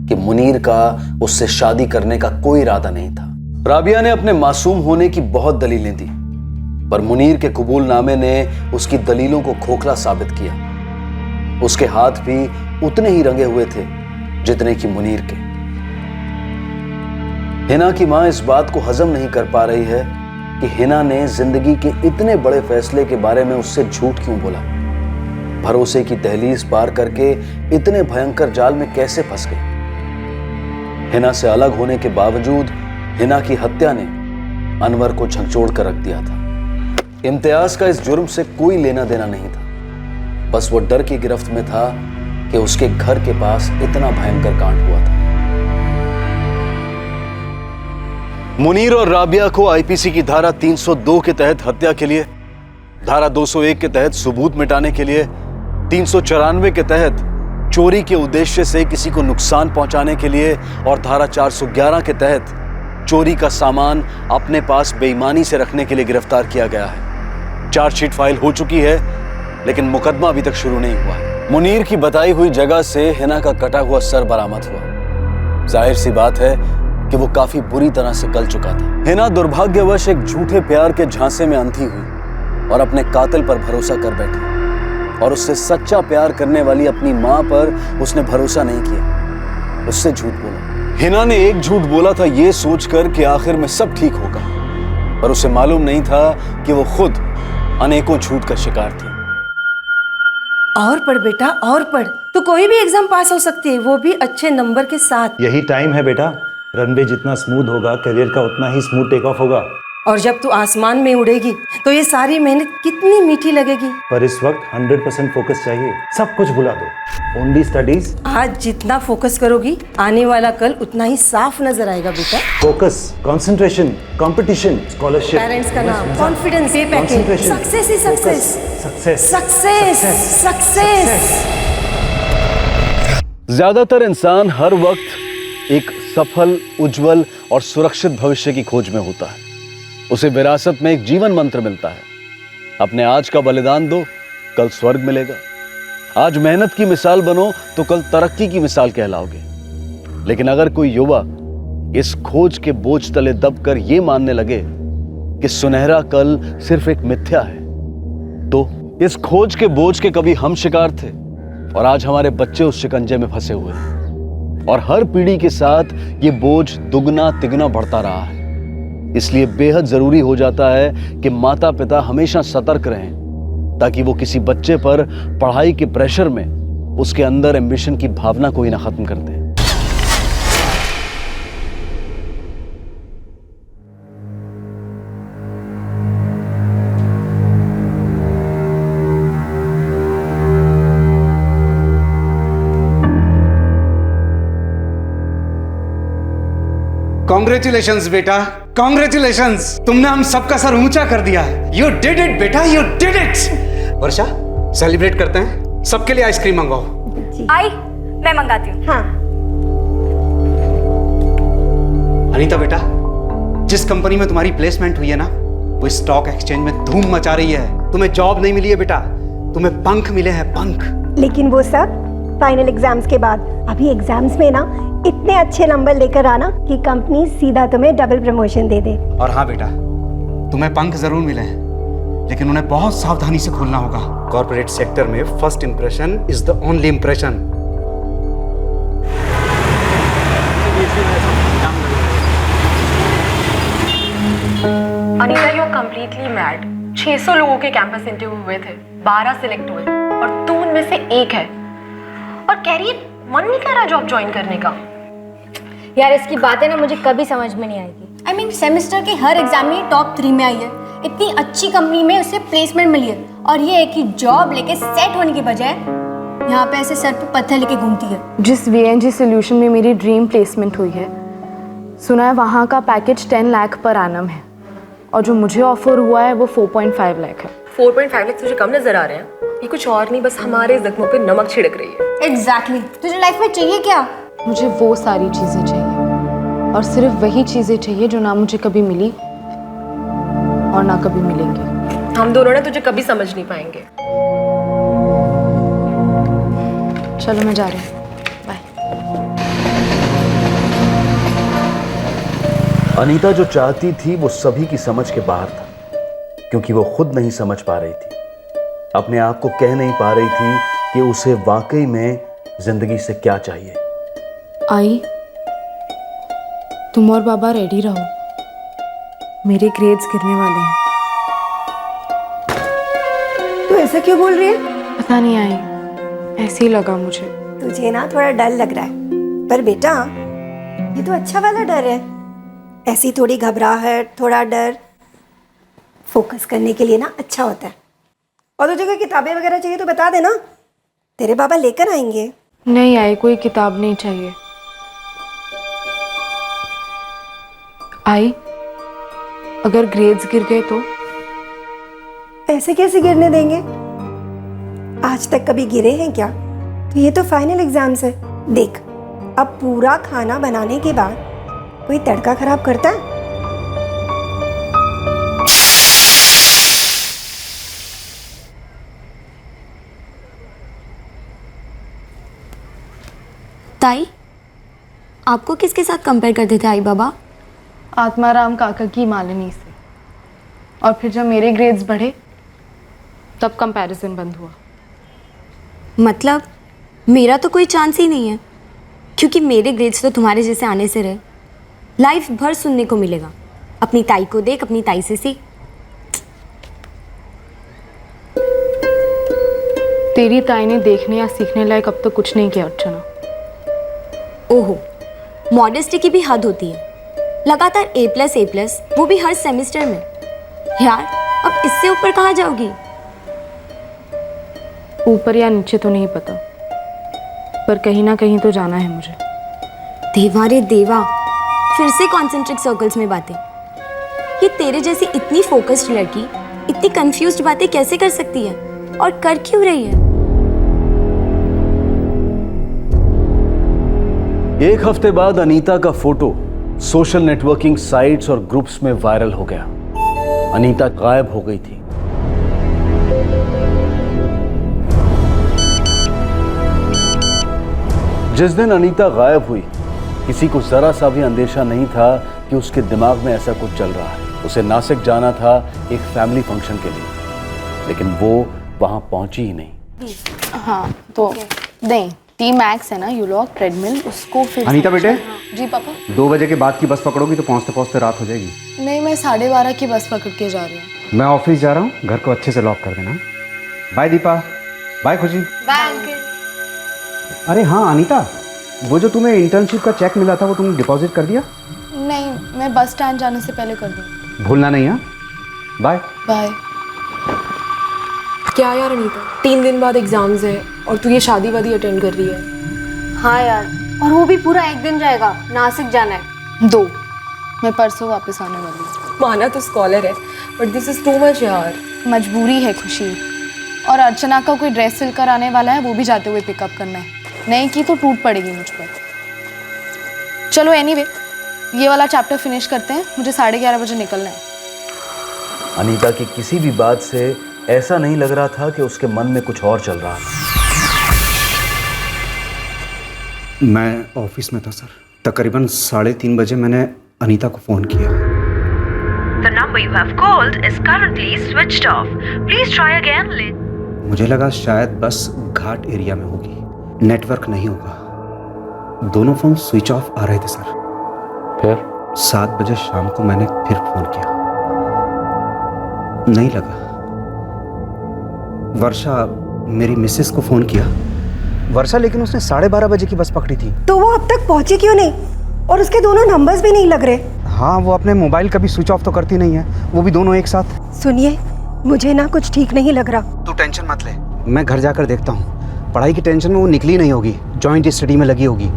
कि मुनीर का उससे शादी करने का कोई इरादा नहीं था। राबिया ने अपने मासूम होने की बहुत दलीलें दी, पर मुनीर के कबूलनामे ने उसकी दलीलों को खोखला साबित किया। उसके हाथ भी उतने ही रंगे हुए थे जितने कि मुनीर के। हिना की मां इस बात को हजम नहीं कर पा रही है कि हिना ने जिंदगी के इतने बड़े फैसले के बारे में उससे झूठ क्यों बोला। भरोसे की दहलीज पार करके इतने भयंकर जाल में कैसे फंस गई। हिना से अलग होने के बावजूद हिना की हत्या ने अनवर को झकझोर कर रख दिया था। इम्तियाज का इस जुर्म से कोई लेना देना नहीं था, बस वो डर की गिरफ्त में था कि उसके घर के पास इतना भयंकर कांड हुआ था। मुनीर और राबिया को आईपीसी की धारा 302 के तहत हत्या के लिए, धारा 201 के तहत सबूत मिटाने के लिए, 394 के तहत चोरी के उद्देश्य से किसी को नुकसान पहुंचाने के लिए और धारा 411 के तहत चोरी का सामान अपने पास बेईमानी से रखने के लिए गिरफ्तार किया गया है। चार्जशीट फाइल हो चुकी है, लेकिन मुकदमा अभी तक शुरू नहीं हुआ है। मुनीर की बताई हुई जगह से हिना का कटा हुआ सर बरामद हुआ। जाहिर सी बात है कि वो काफी बुरी तरह से गल चुका था। हिना दुर्भाग्यवश एक झूठे प्यार के झांसे में अंधी हुई और अपने कातिल पर भरोसा कर बैठी, और उससे सच्चा प्यार करने वाली अपनी मां पर उसने भरोसा नहीं किया, उससे झूठ बोला। हिना ने एक झूठ बोला था ये सोचकर कि आखिर में सब ठीक होगा, पर उसे मालूम नहीं था कि वो खुद अनेकों झूठ का शिकार थी। और पढ़ बेटा, और पढ़, तो कोई भी एग्जाम पास हो सकती है, वो भी अच्छे नंबर के साथ। यही टाइम है बेटा। रनवे जितना स्मूथ होगा, करियर का उतना ही स्मूथ टेक ऑफ होगा। और जब तू आसमान में उड़ेगी तो ये सारी मेहनत कितनी मीठी लगेगी। पर इस वक्त 100% फोकस चाहिए। सब कुछ भुला दो, ओनली स्टडीज। आज जितना फोकस करोगी, आने वाला कल उतना ही साफ नजर आएगा बेटा। Focus, concentration, competition, scholarship, parents का नाम, कॉन्फिडेंस, पे पैकेज, सक्सेस ही सक्सेस, सक्सेस, सक्सेस, सक्सेस। ज्यादातर इंसान हर वक्त एक सफल, उज्जवल और सुरक्षित भविष्य की खोज में होता है। उसे विरासत में एक जीवन मंत्र मिलता है, अपने आज का बलिदान दो, कल स्वर्ग मिलेगा। आज मेहनत की मिसाल बनो तो कल तरक्की की मिसाल कहलाओगे। लेकिन अगर कोई युवा इस खोज के बोझ तले दबकर यह मानने लगे कि सुनहरा कल सिर्फ एक मिथ्या है, तो इस खोज के बोझ के कभी हम शिकार थे और आज हमारे बच्चे उस शिकंजे में फंसे हुए हैं। और हर पीढ़ी के साथ ये बोझ दुगना तिगुना बढ़ता रहा है। इसलिए बेहद जरूरी हो जाता है कि माता पिता हमेशा सतर्क रहें, ताकि वो किसी बच्चे पर पढ़ाई के प्रेशर में उसके अंदर एम्बिशन की भावना को ही ना खत्म कर दें। कॉन्ग्रेचुलेशंस बेटा, कॉन्ग्रेचुलेशंस। तुमने हम सबका सर ऊंचा कर दिया है। यू डिड इट बेटा, you did it. Varsha, celebrate करते हैं। सबके लिए आइसक्रीम मंगवाओ। आई, मैं मंगाती हूँ। हाँ। अनीता बेटा, जिस कंपनी में तुम्हारी प्लेसमेंट हुई है ना, वो स्टॉक एक्सचेंज में धूम मचा रही है। तुम्हें जॉब नहीं मिली है बेटा, तुम्हें पंख मिले हैं, पंख। लेकिन वो सब फाइनल एग्जाम्स के बाद। अभी एग्जाम्स में ना इतने अच्छे नंबर लेकर आना कि कंपनी सीधा तुम्हें डबल प्रमोशन दे दे। और हाँ बेटा, तुम्हें पंख जरूर मिले हैं, लेकिन उन्हें बहुत सावधानी से खोलना होगा। कॉर्पोरेट सेक्टर में first impression is the only impression. Bad. 600 लोगों के कैंपस इंटरव्यू हुए थे, 12 सिलेक्ट हुए और तू उनमें से एक है। और कह रही है मन नहीं कर रहा जॉब ज्वाइन करने का। यार इसकी बातें ना मुझे कभी समझ में नहीं आएगी। आई मीन सेमेस्टर के हर एग्जाम में टॉप 3 में आई है, इतनी अच्छी कंपनी में उसे प्लेसमेंट मिली है, और ये एक ही जॉब लेके सेट होने की बजाय यहाँ पे ऐसे सर पे पत्थर लेके घूमती है। जिस VNG सोल्यूशन में मेरी ड्रीम प्लेसमेंट हुई है, सुना है वहाँ का पैकेज 10 लाख पर एनम है, और जो मुझे ऑफर हुआ है वो 4.5 लाख है। 4.5 लाख तुझे कम नजर आ रहे हैं? ये कुछ और नहीं, बस हमारे जख्मों पे नमक छिड़क रही है। एग्जैक्टली। तुझे लाइफ में चाहिए क्या? मुझे वो सारी चीज़ें चाहिए, और सिर्फ वही चीज़ें चाहिए जो ना मुझे कभी मिली और ना कभी मिलेंगी। हम दोनों ना तुझे कभी समझ नहीं पाएंगे। चलो मैं जा रही हूँ, बाय। अनीता जो चाहती थी वो सभी की समझ के बाहर था, क्योंकि वो खुद नहीं समझ पा रही थी, अपने आप को कह नहीं पा रही थी कि उसे वाकई में जिंदगी से क्या चाहिए। आई, तुम और बाबा रेडी रहो, मेरे ग्रेड्स गिरने वाले हैं। तू ऐसा क्यों बोल रही है? पता नहीं आई, ऐसे ही लगा मुझे। तुझे ना थोड़ा डर लग रहा है, पर बेटा ये तो अच्छा वाला डर है। ऐसी थोड़ी घबराहट, थोड़ा डर फोकस करने के लिए ना अच्छा होता है। और तुझे कोई किताबें वगैरह चाहिए तो बता देना, तेरे बाबा लेकर आएंगे। नहीं आई, कोई किताब नहीं चाहिए। आई, अगर ग्रेड्स गिर गए तो? ऐसे कैसे गिरने देंगे? आज तक कभी गिरे हैं क्या? तो ये तो फाइनल एग्जाम्स है। देख, अब पूरा खाना बनाने के बाद कोई तड़का खराब करता है? ताई, आपको किसके साथ कंपेयर करते थे आई बाबा? आत्माराम काका की मालिनी से। और फिर जब मेरे ग्रेड्स बढ़े तब कंपैरिजन बंद हुआ। मतलब मेरा तो कोई चांस ही नहीं है, क्योंकि मेरे ग्रेड्स तो तुम्हारे जैसे आने से रहे। लाइफ भर सुनने को मिलेगा, अपनी ताई को देख, अपनी ताई से सीख। तेरी ताई ने देखने या सीखने लायक अब तक कुछ नहीं किया अर्चना। ओहो, मॉडेस्टी की भी हद होती है। लगातार A+, वो भी हर सेमेस्टर में। यार अब इससे ऊपर कहाँ जाओगी? ऊपर या नीचे तो नहीं पता, पर कहीं ना कहीं तो जाना है मुझे। देवा रे देवा, फिर से कॉन्सेंट्रिक सर्कल्स में बातें। ये तेरे जैसी इतनी फोकस्ड लड़की इतनी कंफ्यूज्ड बातें कैसे कर सकती है, और कर क्यों रही है? एक हफ्ते बाद अनीता का फोटो सोशल नेटवर्किंग साइट्स और ग्रुप्स में वायरल हो गया। अनीता गायब हो गई थी। जिस दिन अनीता गायब हुई, किसी को जरा सा भी अंदेशा नहीं था कि उसके दिमाग में ऐसा कुछ चल रहा है। उसे नासिक जाना था एक फैमिली फंक्शन के लिए, लेकिन वो वहां पहुंची ही नहीं। हाँ तो नहीं, T-Max है ना, यूलॉक ट्रेडमिल, उसको फिर अनीता बेटे। जी पापा। 2 बजे के बाद की बस पकड़ोगी तो पहुंचते पहुंचते रात हो जाएगी। नहीं, मैं 12:30 की बस पकड़ के जा रही हूँ। मैं ऑफिस जा रहा हूँ, घर को अच्छे से लॉक कर देना। Bye Deepa, bye Khushi. Bye uncle. अरे हाँ अनीता, वो जो तुम्हें इंटर्नशिप का चेक मिला था वो तुमने डिपॉजिट कर दिया? नहीं, मैं बस स्टैंड जाने से पहले कर दूँ। भूलना नहीं। हाँ बाय बाय। क्या यार अनीता, 3 दिन बाद एग्जाम्स है और तू ये शादी वादी अटेंड कर रही है? हाँ यार, और वो भी पूरा 1 दिन जाएगा। नासिक जाना है। 2, मैं परसों वापस आने वाली हूँ। माना तो स्कॉलर है, but this is too much यार। मजबूरी है खुशी, और अर्चना का कोई ड्रेस सिल कर आने वाला है, वो भी जाते हुए पिकअप करना है। नहीं की तो टूट पड़ेगी मुझ पर। चलो एनीवे, ये वाला चैप्टर फिनिश करते हैं, मुझे 11:30 बजे निकलना है। अनीता की किसी भी बात से ऐसा नहीं लग रहा था कि उसके मन में कुछ और चल रहा था। मैं ऑफिस में था सर। तकरीबन 3:30 बजे मैंने अनीता को फ़ोन किया। The number you have called is currently switched off. Please try again later. मुझे लगा शायद बस घाट एरिया में होगी, नेटवर्क नहीं होगा। दोनों फ़ोन स्विच ऑफ आ रहे थे सर। फिर 7 बजे शाम को मैंने फिर फ़ोन किया। नहीं लगा। वर्षा मेरी मिसेस को फोन किया। वर्षा लेकिन उसने 12:30 बजे की बस पकड़ी थी। तो वो अब तक पहुंची क्यों नहीं? और उसके दोनों नंबर्स भी नहीं लग रहे। हाँ, वो अपने मोबाइल कभी स्विच ऑफ तो करती नहीं है, वो भी दोनों एक साथ। सुनिए, मुझे ना कुछ ठीक नहीं लग रहा। तू टेंशन मत ले, मैं घर जाकर देखता हूँ। पढ़ाई की टेंशन में वो निकली नहीं होगी, जॉइंट स्टडी में लगी होगी।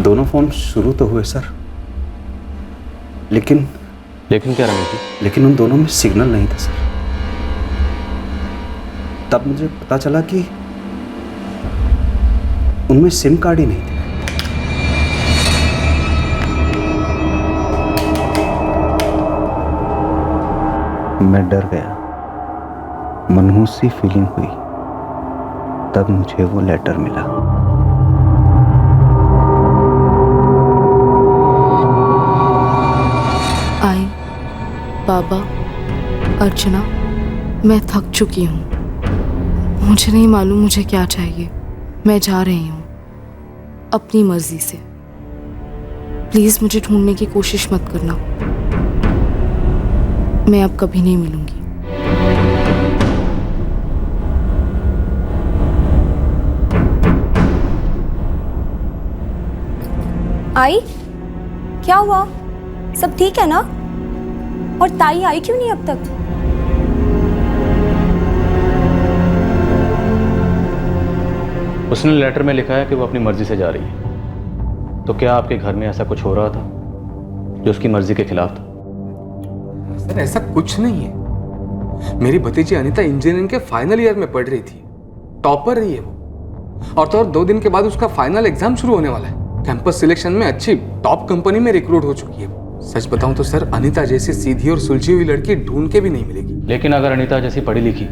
दोनों फोन शुरू तो हुए सर, लेकिन क्या रमेश जी? लेकिन उन दोनों में सिग्नल नहीं था सर। तब मुझे पता चला कि उनमें सिम कार्ड ही नहीं थे। मैं डर गया, मनहूस सी फीलिंग हुई। तब मुझे वो लेटर मिला। आई, बाबा, अर्चना, मैं थक चुकी हूँ। मुझे नहीं मालूम मुझे क्या चाहिए। मैं जा रही हूँ अपनी मर्जी से। प्लीज़ मुझे ढूंढने की कोशिश मत करना। मैं अब कभी नहीं मिलूंगी। आई, क्या हुआ? सब ठीक है ना? और ताई आई क्यों नहीं अब तक? उसने लेटर में लिखा है कि वो अपनी मर्जी से जा रही है। तो क्या आपके घर में ऐसा कुछ हो रहा था जो उसकी मर्जी के खिलाफ था? सर, ऐसा कुछ नहीं है। मेरी भतीजी अनीता इंजीनियरिंग के फाइनल ईयर में पढ़ रही थी, टॉपर रही है वो। और तो और 2 दिन के बाद उसका फाइनल एग्जाम शुरू होने वाला है। कैंपस सिलेक्शन में अच्छी टॉप कंपनी में रिक्रूट हो चुकी है। सच बताऊं तो सर, अनीता जैसी सीधी और सुलझी हुई लड़की ढूंढ के भी नहीं मिलेगी। लेकिन अगर अनीता जैसी पढ़ी लिखी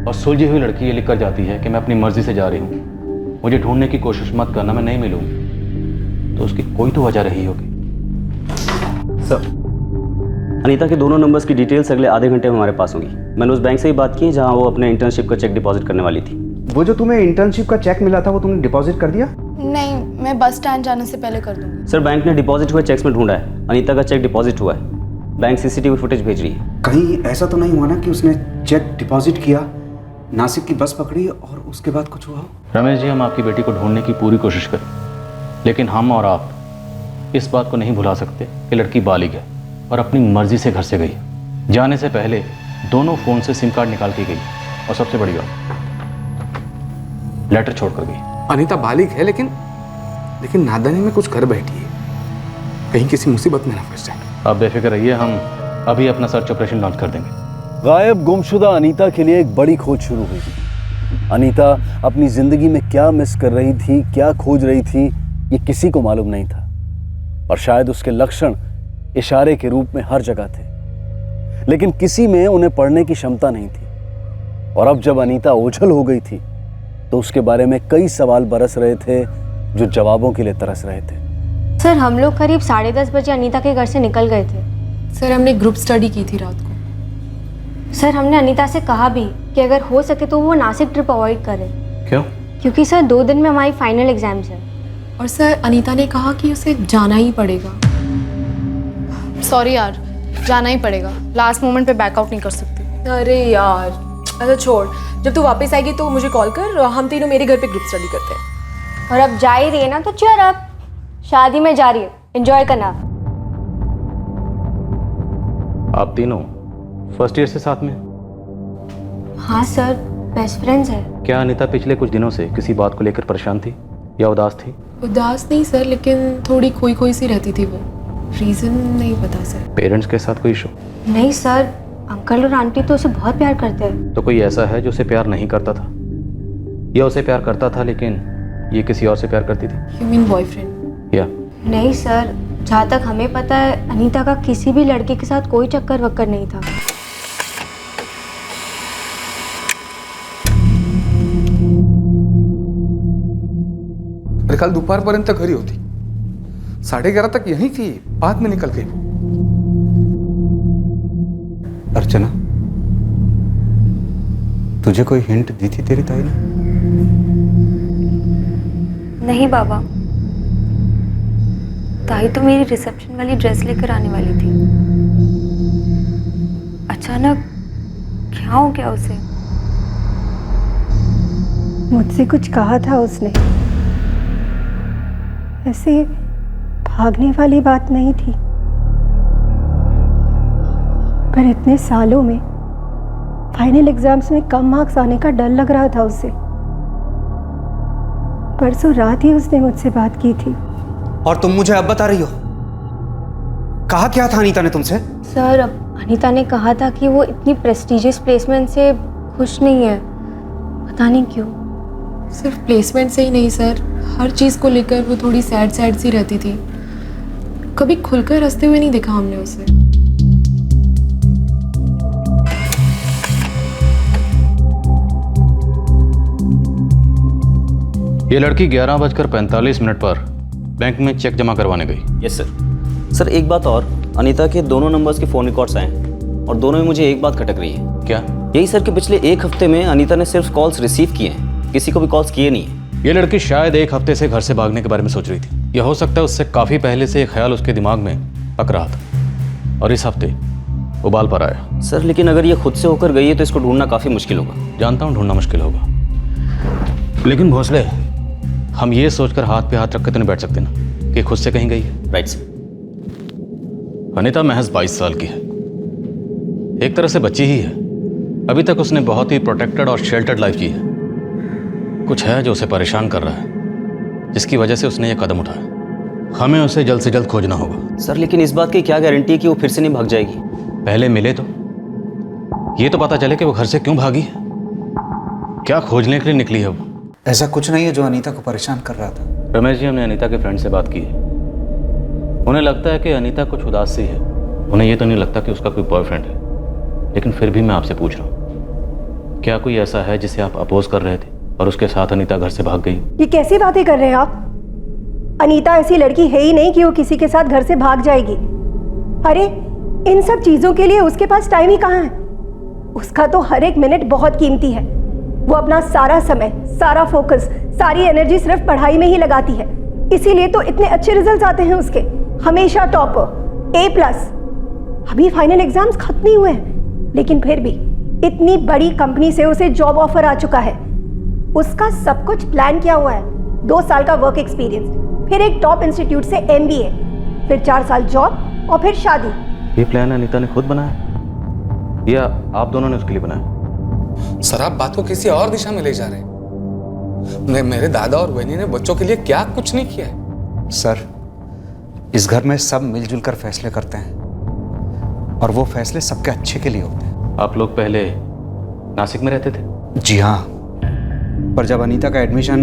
और सुलझी हुई लड़की ये लिख कर जाती है कि मैं अपनी मर्जी से जा रही हूँ, मुझे ढूंढने की कोशिश मत करना, मैं नहीं मिलूंगी, तो उसकी कोई तो वजह रही होगी। सर, अनीता के दोनों नंबर्स की डिटेल्स अगले आधे घंटे में हमारे पास होंगी। मैंने उस बैंक से ही बात की जहाँ वो अपने इंटर्नशिप का चेक डिपॉजिट करने वाली थी। वो जो तुम्हें इंटर्नशिप का चेक मिला था वो तुमने डिपॉजिट कर दिया? नहीं, मैं बस स्टैंड जाने से पहले कर दूंगी। सर, बैंक ने डिपॉजिट हुए चेक्स में ढूंढा है, अनीता का चेक डिपॉजिट हुआ है। बैंक सीसीटीवी फुटेज भेज रही है। कहीं ऐसा तो नहीं हुआ ना कि उसने चेक डिपॉजिट किया, नासिक की बस पकड़ी और उसके बाद कुछ हुआ? रमेश जी, हम आपकी बेटी को ढूंढने की पूरी कोशिश करें, लेकिन हम और आप इस बात को नहीं भुला सकते कि लड़की बालिग है और अपनी मर्जी से घर से गई। जाने से पहले दोनों फोन से सिम कार्ड निकाल के गई, और सबसे बड़ी बात, लेटर छोड़कर गई। अनीता बालिग है, लेकिन नादानी में कुछ कर बैठी है। कहीं किसी मुसीबत में ना फंस जाए। आप बेफिक्र रहिए, हम अभी अपना सर्च ऑपरेशन लॉन्च कर देंगे। गायब गुमशुदा अनीता के लिए एक बड़ी खोज शुरू हुई। अनीता अपनी जिंदगी में क्या मिस कर रही थी, क्या खोज रही थी, ये किसी को मालूम नहीं था। और शायद उसके लक्षण इशारे के रूप में हर जगह थे, लेकिन किसी में उन्हें पढ़ने की क्षमता नहीं थी। और अब जब अनीता ओझल हो गई थी तो उसके बारे में कई सवाल बरस रहे थे जो जवाबों के लिए तरस रहे थे। सर, हम लोग करीब 10:30 बजे अनीता के घर से निकल गए थे। सर, हमने ग्रुप स्टडी की थी रात को। सर, हमने अनीता से कहा भी कि अगर हो सके तो वो नासिक ट्रिप अवॉइड करे। क्यों? क्योंकि सर 2 दिन में हमारी फाइनल एग्जाम्स है। और सर, अनीता ने कहा कि उसे जाना ही पड़ेगा। सॉरी यार, जाना ही पड़ेगा। लास्ट मोमेंट पे बैकआउट नहीं कर सकती। अरे यार, अच्छा छोड़, जब तू वापस आएगी तो मुझे कॉल कर, हम तीनों मेरे घर पे ग्रुप स्टडी करते हैं। और अब जा ही रही है ना, तो चल, अब शादी में जा रही है, एंजॉय करना। आप तीनों फर्स्ट ईयर से साथ में? हाँ सर, बेस्ट फ्रेंड्स है। क्या अनीता पिछले कुछ दिनों से किसी बात को लेकर परेशान थी या उदास थी? उदास नहीं सर, लेकिन थोड़ी खोई खोई सी रहती थी वो। रीजन नहीं पता सर। पेरेंट्स के साथ कोई इशू? नहीं सर, अंकल और आंटी तो उसे बहुत प्यार करते हैं। तो कोई ऐसा है जो उसे प्यार नहीं करता था, या उसे प्यार करता था लेकिन ये किसी और से प्यार करती थी? You mean boyfriend? या नहीं सर, जहाँ तक हमें पता है अनीता का किसी भी लड़के के साथ कोई चक्कर वक्कर नहीं था। अरे कल दुपारपर्यंत घरी होती, 11:30 तक यहीं थी, बाद में निकल गई। अर्चना, तुझे कोई हिंट दी थी तेरी ताई ने? नहीं बाबा, ताई तो मेरी रिसेप्शन वाली ड्रेस लेकर आने वाली थी। अचानक क्या हो गया उसे? मुझसे कुछ कहा था उसने। ऐसे भागने वाली बात नहीं थी, पर इतने सालों में फाइनल एग्जाम्स में कम मार्क्स आने का डर लग रहा था उसे। परसों रात ही उसने मुझसे बात की थी। और तुम मुझे अब बता रही हो? कहा क्या था अनीता ने तुमसे? सर, अब अनीता ने कहा था कि वो इतनी प्रेस्टिजियस प्लेसमेंट से खुश नहीं है, पता नहीं क्यों। सिर्फ प्लेसमेंट से ही नहीं सर, हर चीज़ को लेकर वो थोड़ी सैड सी रहती थी। कभी खुलकर हंसते हुए नहीं देखा हमने उसे। ये लड़की 11:45 पर बैंक में चेक जमा करवाने गई। Yes sir. सर एक बात और, अनीता के दोनों नंबर्स के फ़ोन रिकॉर्ड्स आए हैं और दोनों में मुझे एक बात खटक रही है। क्या? यही सर कि पिछले एक हफ्ते में अनीता ने सिर्फ कॉल्स रिसीव किए हैं, किसी को भी कॉल्स किए नहीं है। ये लड़की शायद एक हफ्ते से घर से भागने के बारे में सोच रही थी। यह हो सकता है उससे काफ़ी पहले से ये ख्याल उसके दिमाग में पक रहा था और इस हफ्ते उबाल पर आया। सर लेकिन अगर ये खुद से होकर गई है तो इसको ढूंढना काफ़ी मुश्किल होगा। जानता हूँ ढूंढना मुश्किल होगा, लेकिन भोसले, हम ये सोचकर हाथ पे हाथ रख के तो नहीं बैठ सकते ना कि खुद से कहीं गई है। Right sir. अनीता महज 22 साल की है, एक तरह से बच्ची ही है। अभी तक उसने बहुत ही प्रोटेक्टेड और शेल्टर्ड लाइफ जी है। कुछ है जो उसे परेशान कर रहा है, जिसकी वजह से उसने ये कदम उठाया। हमें उसे जल्द से जल्द खोजना होगा। सर लेकिन इस बात की क्या गारंटी है कि वो फिर से नहीं भाग जाएगी? पहले मिले तो ये तो पता चले कि वो घर से क्यों भागी है, क्या खोजने के लिए निकली है वो। ऐसा कुछ नहीं है जो अनीता को परेशान कर रहा था। रमेश जी, हमने अनीता के फ्रेंड से बात की है। उन्हें लगता है कि अनीता कुछ उदास सी है। उन्हें ये तो नहीं लगता कि उसका कोई बॉयफ्रेंड है, लेकिन फिर भी मैं आपसे पूछ रहा हूँ, क्या कोई ऐसा है जिसे आप अपोज कर रहे थे और उसके साथ अनीता घर से भाग गई? ये कैसी बातें कर रहे हैं आप? अनीता ऐसी लड़की है ही नहीं कि वो किसी के साथ घर से भाग जाएगी। अरे इन सब चीजों के लिए उसके पास टाइम ही कहाँ है? उसका तो हर एक मिनट बहुत कीमती है। वो अपना सारा समय, सारा फोकस, सारी एनर्जी सिर्फ पढ़ाई में ही लगाती है। इसीलिए तो इतने अच्छे रिजल्ट्स आते हैं उसके, हमेशा टॉपर, A+। अभी फाइनल एग्जाम्स खत्म नहीं हुए हैं, लेकिन फिर भी इतनी बड़ी कंपनी से उसे जॉब ऑफर आ चुका है। उसका सब कुछ प्लान किया हुआ है। 2 साल का वर्क एक्सपीरियंस, फिर एक टॉप इंस्टीट्यूट से MBA, फिर 4 साल जॉब और फिर शादी। ये प्लान अनीता ने खुद बनाया या आप दोनों ने उसके लिए बनाया? सर आप बात को किसी और दिशा में ले जा रहे हैं। मेरे दादा और बहनी ने बच्चों के लिए क्या कुछ नहीं किया है। सर, इस घर में सब मिलजुल कर फैसले करते हैं और वो फैसले सबके अच्छे के लिए होते हैं। आप लोग पहले नासिक में रहते थे? जी हाँ, पर जब अनीता का एडमिशन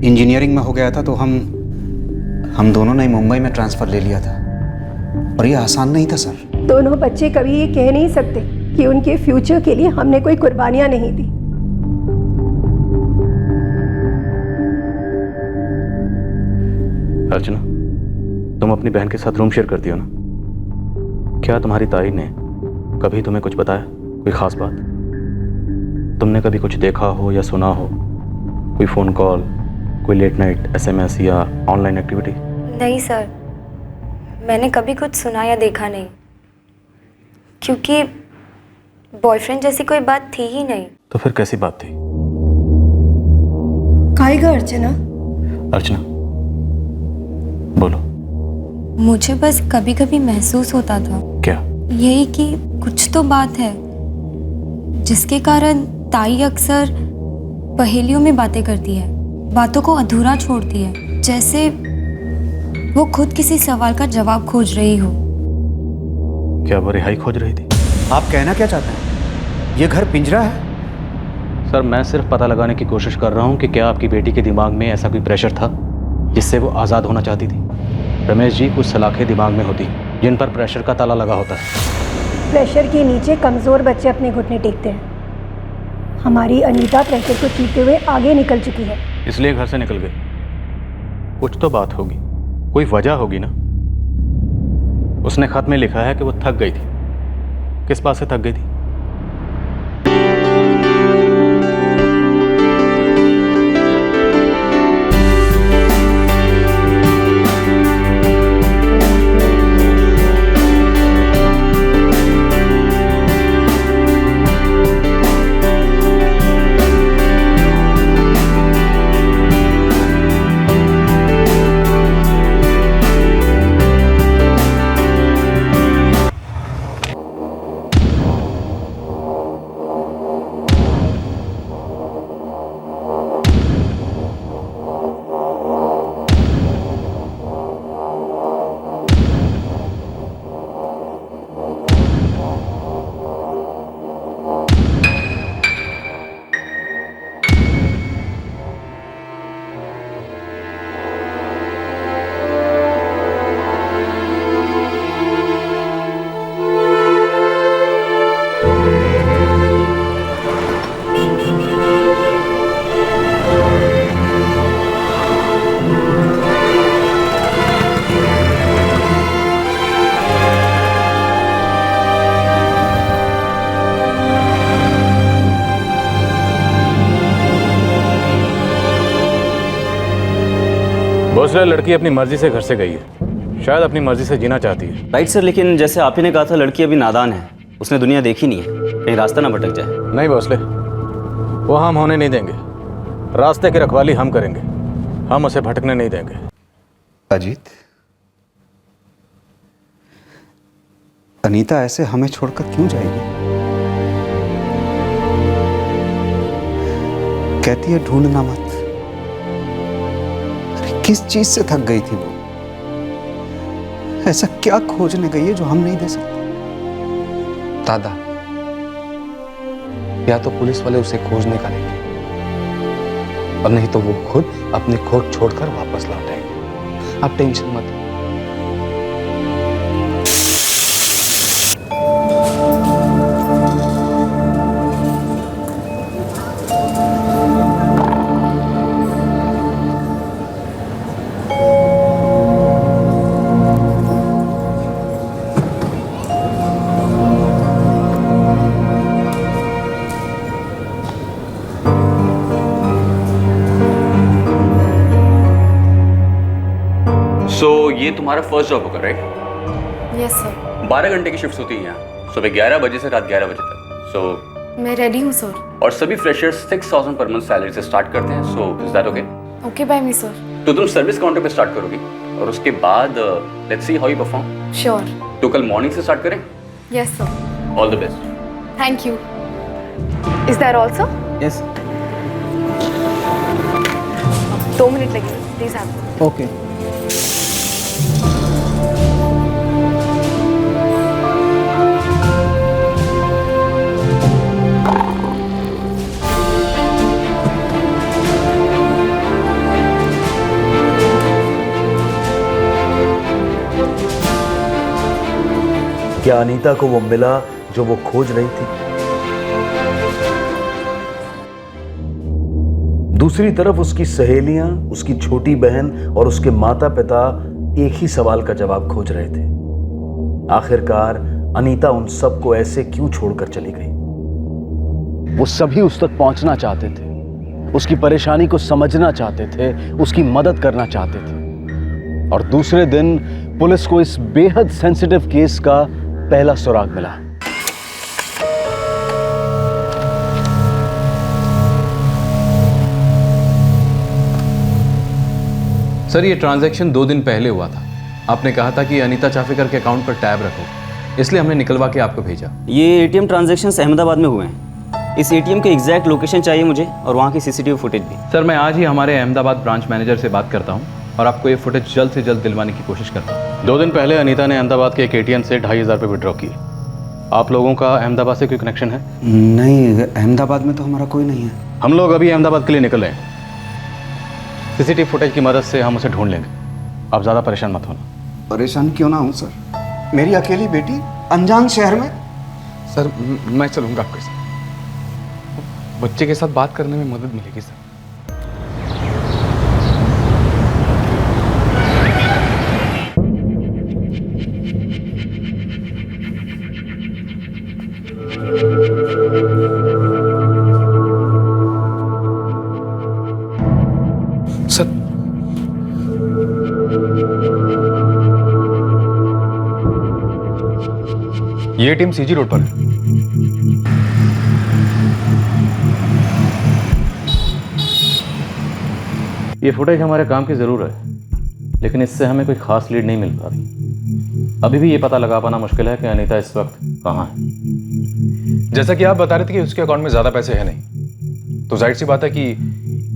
इंजीनियरिंग में हो गया था तो हम दोनों ने मुंबई में ट्रांसफ़र ले लिया था और ये आसान नहीं था सर। दोनों बच्चे कभी ये कह नहीं सकते कि उनके फ्यूचर के लिए हमने कोई कुर्बानियां नहीं दी। अर्चना, तुम अपनी बहन के साथ रूम शेयर करती हो ना? क्या तुम्हारी ताई ने कभी तुम्हें कुछ बताया, कोई खास बात? तुमने कभी कुछ देखा हो या सुना हो, कोई फ़ोन कॉल, कोई लेट नाइट SMS या ऑनलाइन एक्टिविटी? नहीं सर, मैंने कभी कुछ सुना या देखा नहीं, क्योंकि बॉयफ्रेंड जैसी कोई बात थी ही नहीं। तो फिर कैसी बात थी? कायगा अर्चना? अर्चना बोलो। मुझे बस कभी कभी महसूस होता था। क्या? यही कि कुछ तो बात है जिसके कारण ताई अक्सर पहेलियों में बातें करती है, बातों को अधूरा छोड़ती है, जैसे वो खुद किसी सवाल का जवाब खोज रही हो। क्या वो रिहाई खोज रही थी? आप कहना क्या चाहते हैं? ये घर पिंजरा है? सर मैं सिर्फ पता लगाने की कोशिश कर रहा हूँ कि क्या आपकी बेटी के दिमाग में ऐसा कोई प्रेशर था जिससे वो आज़ाद होना चाहती थी। रमेश जी, कुछ सलाखें दिमाग में होती जिन पर प्रेशर का ताला लगा होता है। प्रेशर के नीचे कमज़ोर बच्चे अपने घुटने टेकते हैं। हमारी अनीता प्रेशर को चीरते हुए आगे निकल चुकी है, इसलिए घर से निकल गई। कुछ तो बात होगी, कोई वजह होगी ना। उसने खत में लिखा है कि वो थक गई थी, किस बात से थक गई थी? भोसले, लड़की अपनी मर्जी से घर से गई है, शायद अपनी मर्जी से जीना चाहती है। राइट सर, लेकिन जैसे आप ही ने कहा था लड़की अभी नादान है, उसने दुनिया देखी नहीं है, कहीं रास्ता ना भटक जाए। नहीं भोसले, वो हम होने नहीं देंगे। रास्ते की रखवाली हम करेंगे, हम उसे भटकने नहीं देंगे। अजीत, अनीता ऐसे हमें छोड़कर क्यों जाएगी? कहती है ढूंढना मत। किस चीज से थक गई थी वो? ऐसा क्या खोजने गई है जो हम नहीं दे सकते? दादा, या तो पुलिस वाले उसे खोज निकालेंगे और नहीं तो वो खुद अपनी खोज छोड़कर वापस लौट आएंगे। आप टेंशन मत। ये तुम्हारा फर्स्ट जॉब होगा, राइट? Yes sir. 12 घंटे की शिफ्ट होती है यहाँ, सुबह 11 बजे से रात 11 बजे तक। सो मैं रेडी हूँ सर। और सभी फ्रेशर्स 6000 पर मंथ सैलरी से स्टार्ट करते हैं। So is that okay? Okay by me sir. तो तुम सर्विस काउंटर पे स्टार्ट करोगी और उसके बाद let's see how you perform. Sure. तो कल मॉर्निंग से स्टार्ट करें? Yes sir. All the best. Thank you. Is that also? Yes. 2 minute लगेंगे, प्लीज हैव। ओके। क्या अनीता को वो मिला जो वो खोज रही थी? दूसरी तरफ उसकी सहेलियां, उसकी छोटी बहन और उसके माता पिता एक ही सवाल का जवाब खोज रहे थे। आखिरकार अनीता उन सबको ऐसे क्यों छोड़कर चली गई? वो सभी उस तक पहुंचना चाहते थे, उसकी परेशानी को समझना चाहते थे, उसकी मदद करना चाहते थे। और दूसरे दिन पुलिस को इस बेहद सेंसिटिव केस का पहला सुराग मिला। सर, ये ट्रांजैक्शन 2 दिन पहले हुआ था। आपने कहा था कि अनीता चाफेकर के अकाउंट पर टैब रखो, इसलिए हमने निकलवा के आपको भेजा। ये एटीएम ट्रांजैक्शंस अहमदाबाद में हुए हैं। इस एटीएम के एग्जैक्ट लोकेशन चाहिए मुझे और वहाँ की सीसीटीवी फुटेज भी। सर, मैं आज ही हमारे अहमदाबाद ब्रांच मैनेजर से बात करता हूँ और आपको ये फुटेज जल्द से जल्द दिलवाने की कोशिश करता हूँ। 2 दिन पहले अनीता ने अहमदाबाद के एक एटीएम से 2500 रुपये विड्रॉ किए। आप लोगों का अहमदाबाद से कोई कनेक्शन है? नहीं, अहमदाबाद में तो हमारा कोई नहीं है। हम लोग अभी अहमदाबाद के लिए निकल रहे हैं। सीसीटीवी फुटेज की मदद से हम उसे ढूंढ लेंगे। आप ज़्यादा परेशान मत होना। परेशान क्यों ना हूँ सर, मेरी अकेली बेटी अनजान शहर में। सर, मैं चलूंगा आपके साथ। बच्चे के साथ बात करने में मदद मिलेगी सर। ये टीम सीजी रोड पर है। ये फुटेज हमारे काम की ज़रूर है, लेकिन इससे हमें कोई खास लीड नहीं मिल पा रही। अभी भी ये पता लगा पाना मुश्किल है कि अनीता इस वक्त कहाँ है। जैसा कि आप बता रहे थे कि उसके अकाउंट में ज़्यादा पैसे हैं नहीं, तो जाहिर सी बात है कि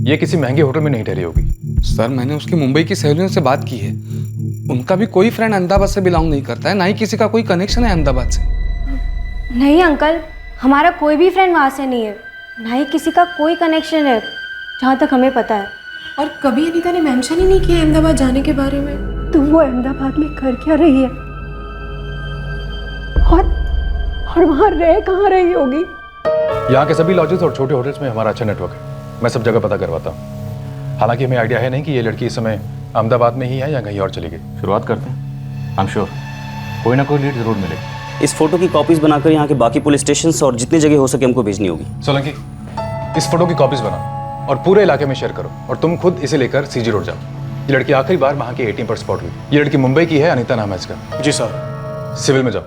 ये किसी महंगे होटल में नहीं ठहरी होगी। सर, मैंने उसकी मुंबई की सहेलियों से बात की है। उनका भी कोई फ्रेंड अहमदाबाद से बिलोंग नहीं करता है, ना ही किसी का कोई कनेक्शन है अहमदाबाद से। नहीं अंकल, हमारा कोई भी फ्रेंड वहाँ से नहीं है, ना ही किसी का कोई कनेक्शन है जहाँ तक हमें पता है। और कभी अनीता ने मेंशन ही नहीं किया अहमदाबाद जाने के बारे में। तो वो अहमदाबाद में कर क्या रही है और वहाँ रह कहाँ रही होगी? यहाँ के सभी लॉजेस और छोटे होटल्स में हमारा अच्छा नेटवर्क है, मैं सब जगह पता करवाता हूँ। हालांकि हमें आइडिया है नहीं कि ये लड़की इस समय अहमदाबाद में ही है या कहीं और चली गई। शुरुआत करते हैं। आई एम श्योर कोई ना कोई लीड जरूर मिलेगी। इस फोटो की कॉपीज बनाकर यहाँ के बाकी पुलिस स्टेशन और जितनी जगह हो सके हमको भेजनी होगी। सोलंकी, इस फोटो की कॉपीज बनाओ और पूरे इलाके में शेयर करो, और तुम खुद इसे लेकर सीजी रोड जाओ। ये लड़की आखिरी बार वहाँ के एटीएम पर स्पॉट हुई। ये लड़की मुंबई की है, अनीता नाम है इसका। जी सर। सिविल में जाओ।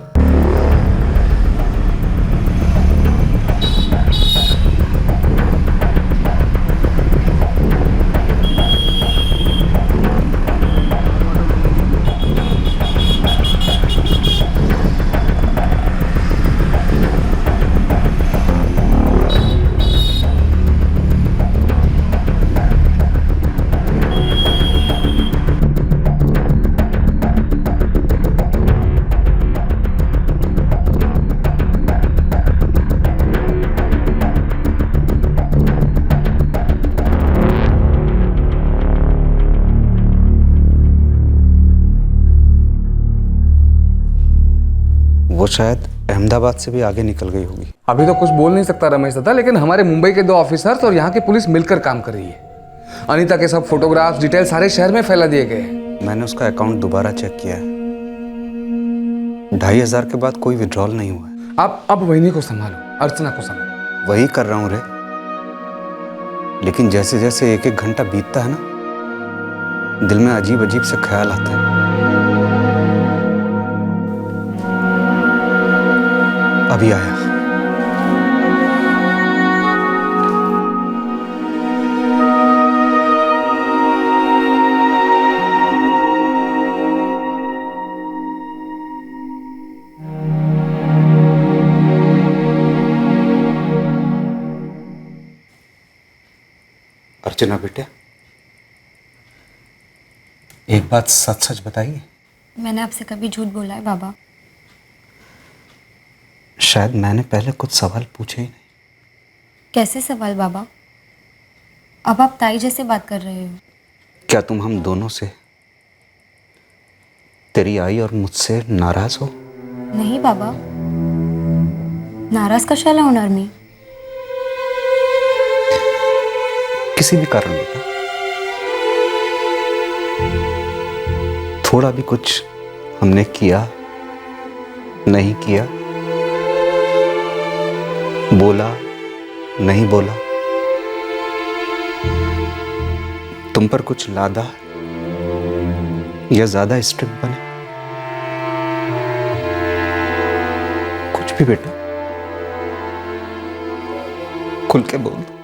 वो शायद अहमदाबाद से भी आगे निकल गई होगी। अभी तो कुछ बोल नहीं सकता रमेश दादा, लेकिन हमारे मुंबई के 2 ऑफिसर्स और यहाँ की पुलिस मिलकर काम कर रही है। अनीता के सब फोटोग्राफ्स, डिटेल सारे शहर में फैला दिए गए हैं। मैंने उसका अकाउंट दोबारा चेक किया है, 2500 के बाद कोई विड्रॉल नहीं हुआ है। आप अब वहीनी को संभालो, अर्चना को संभालो। वही कर रहा हूँ रे, लेकिन जैसे जैसे एक एक घंटा बीतता है ना, दिल में अजीब अजीब से ख्याल आते हैं। अभी आया। अर्चना बेटे, एक बात सच सच बताइए। मैंने आपसे कभी झूठ बोला है बाबा? शायद मैंने पहले कुछ सवाल पूछे ही नहीं। कैसे सवाल बाबा? अब आप ताई जैसे बात कर रहे हो। क्या तुम हम दोनों से, तेरी आई और मुझसे नाराज हो? नहीं बाबा, नाराज कशाला होणार मी? किसी भी कारण बेटा, थोड़ा भी कुछ हमने किया नहीं किया, बोला नहीं बोला, तुम पर कुछ लादा या ज्यादा स्ट्रिक्ट बने, कुछ भी बेटा खुल के बोल दो।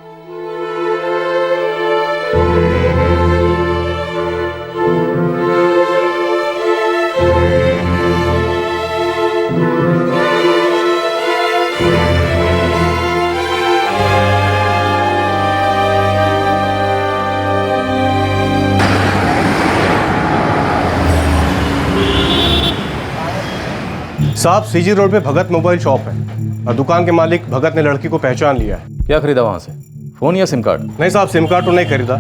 साहब, सीजी रोड में भगत मोबाइल शॉप है और दुकान के मालिक भगत ने लड़की को पहचान लिया है। क्या खरीदा वहां से, फोन या सिम कार्ड? नहीं साहब, सिम कार्ड तो नहीं खरीदा,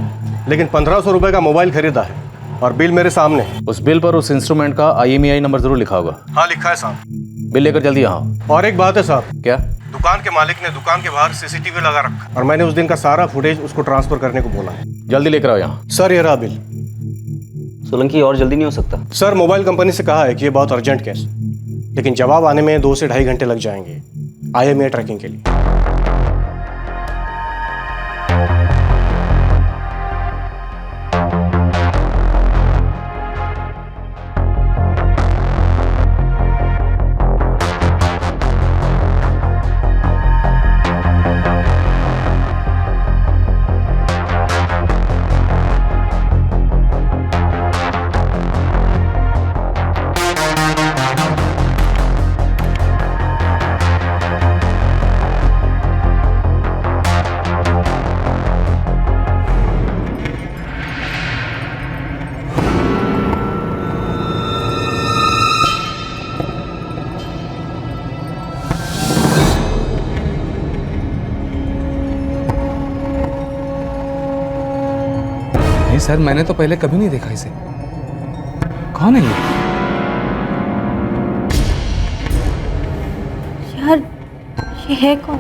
लेकिन 1500 रुपए का मोबाइल खरीदा है और बिल मेरे सामने है। उस बिल पर उस इंस्ट्रूमेंट का IMEI नंबर जरूर लिखा होगा। हाँ लिखा है साहब। बिल लेकर जल्दी यहाँ। और एक बात है साहब। क्या? दुकान के मालिक ने दुकान के बाहर CCTV लगा रखा और मैंने उस दिन का सारा फुटेज उसको ट्रांसफर करने को बोला है। जल्दी लेकर आओ यहाँ। सर ये रहा बिल। सोलंकी, और जल्दी नहीं हो सकता? सर मोबाइल कंपनी से कहा है कि ये बहुत अर्जेंट केस, लेकिन जवाब आने में 2 से 2.5 घंटे लग जाएंगे IMEI ट्रैकिंग के लिए। सर मैंने तो पहले कभी नहीं देखा इसे। कौन है ये? यार ये है कौन?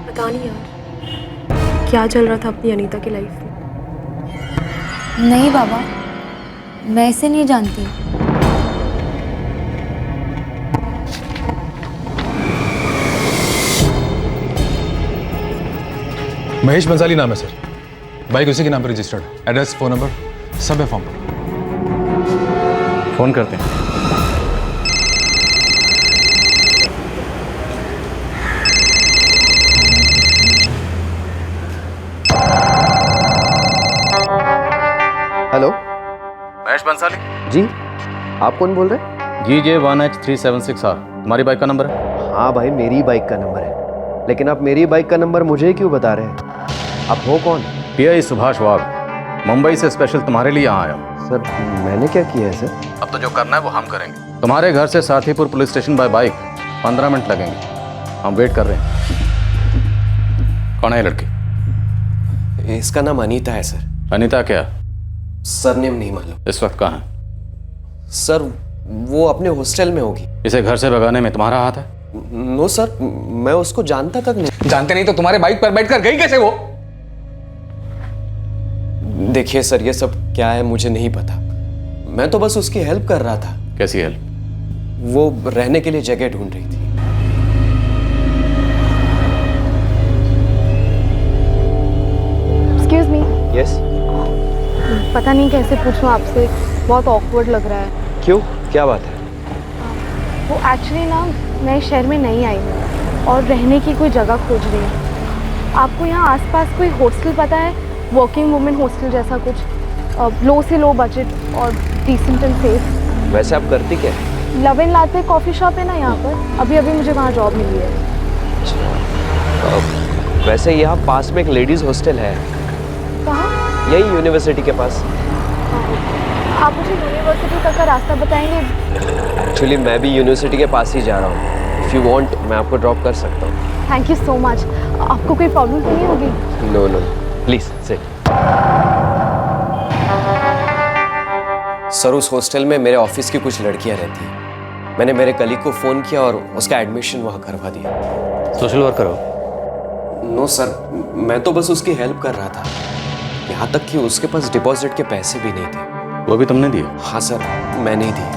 पता नहीं यार, क्या चल रहा था अपनी अनीता की लाइफ में। नहीं बाबा, मैं इसे नहीं जानती। महेश बंसाली नाम है सर। बाइक उसी के नाम पर रजिस्टर्ड है। एड्रेस, फोन नंबर सब है फॉर्म पर। फोन करते हैं। हेलो, महेश बंसाली जी आप कौन बोल रहे हैं? GJ1H376R तुम्हारी बाइक का नंबर है? हाँ भाई, मेरी बाइक का नंबर है, लेकिन आप मेरी बाइक का नंबर मुझे ही क्यों बता रहे हैं? आप हो कौन? PI सुभाष वाघ, मुंबई से स्पेशल तुम्हारे लिए यहाँ आया हूँ। सर मैंने क्या किया है सर? अब तो जो करना है वो हम करेंगे। तुम्हारे घर से Sathipur police station by bike 15 minute लगेंगे। हम वेट कर रहे हैं। कौन है लड़की? इसका नाम अनीता है सर। अनीता क्या? सरनेम नहीं मालूम। इस वक्त कहाँ है? सर वो अपने हॉस्टल में होगी। इसे घर से भगाने में तुम्हारा हाथ है? नो सर, मैं उसको जानता तक नहीं। जानते नहीं तो तुम्हारे बाइक पर बैठकर गई कैसे वो? देखिए सर, ये सब क्या है मुझे नहीं पता। मैं तो बस उसकी हेल्प कर रहा था। कैसी हेल्प? वो रहने के लिए जगह ढूंढ रही थी। Excuse me. यस। पता नहीं कैसे पूछूं आपसे, बहुत ऑकवर्ड लग रहा है। क्यों, क्या बात है? वो एक्चुअली ना मैं शहर में नहीं आई हूँ और रहने की कोई जगह खोज रही हूँ। आपको यहाँ आसपास कोई हॉस्टल पता है? वर्किंग वुमेन हॉस्टल जैसा कुछ, लो से लो बजट और डिसेंट एंड सेफ। वैसे आप करती क्या? Love and latte coffee shop है ना यहाँ पर, अभी अभी मुझे वहाँ जॉब मिली है। वैसे यहाँ पास में एक लेडीज़ हॉस्टल है। कहाँ? यही यूनिवर्सिटी के पास। आप मुझे यूनिवर्सिटी तक का रास्ता बताएंगे? एक्चुअली मैं भी यूनिवर्सिटी के पास ही जा रहा हूँ। इफ़ यू वांट मैं आपको ड्रॉप कर सकता हूँ। Thank you so much. आपको कोई प्रॉब्लम नहीं होगी? No no, please sit. Sir उस हॉस्टल में मेरे ऑफिस की कुछ लड़कियाँ रहती हैं। मैंने मेरे कलीग को फ़ोन किया और उसका एडमिशन वहाँ करवा दिया। सोशल वर्कर हो? नो सर, मैं तो बस उसकी हेल्प कर रहा था। यहाँ तक कि उसके पास डिपॉजिट के पैसे भी नहीं थे। वो भी तुमने दिए? हाँ सर, मैंने ही दिए।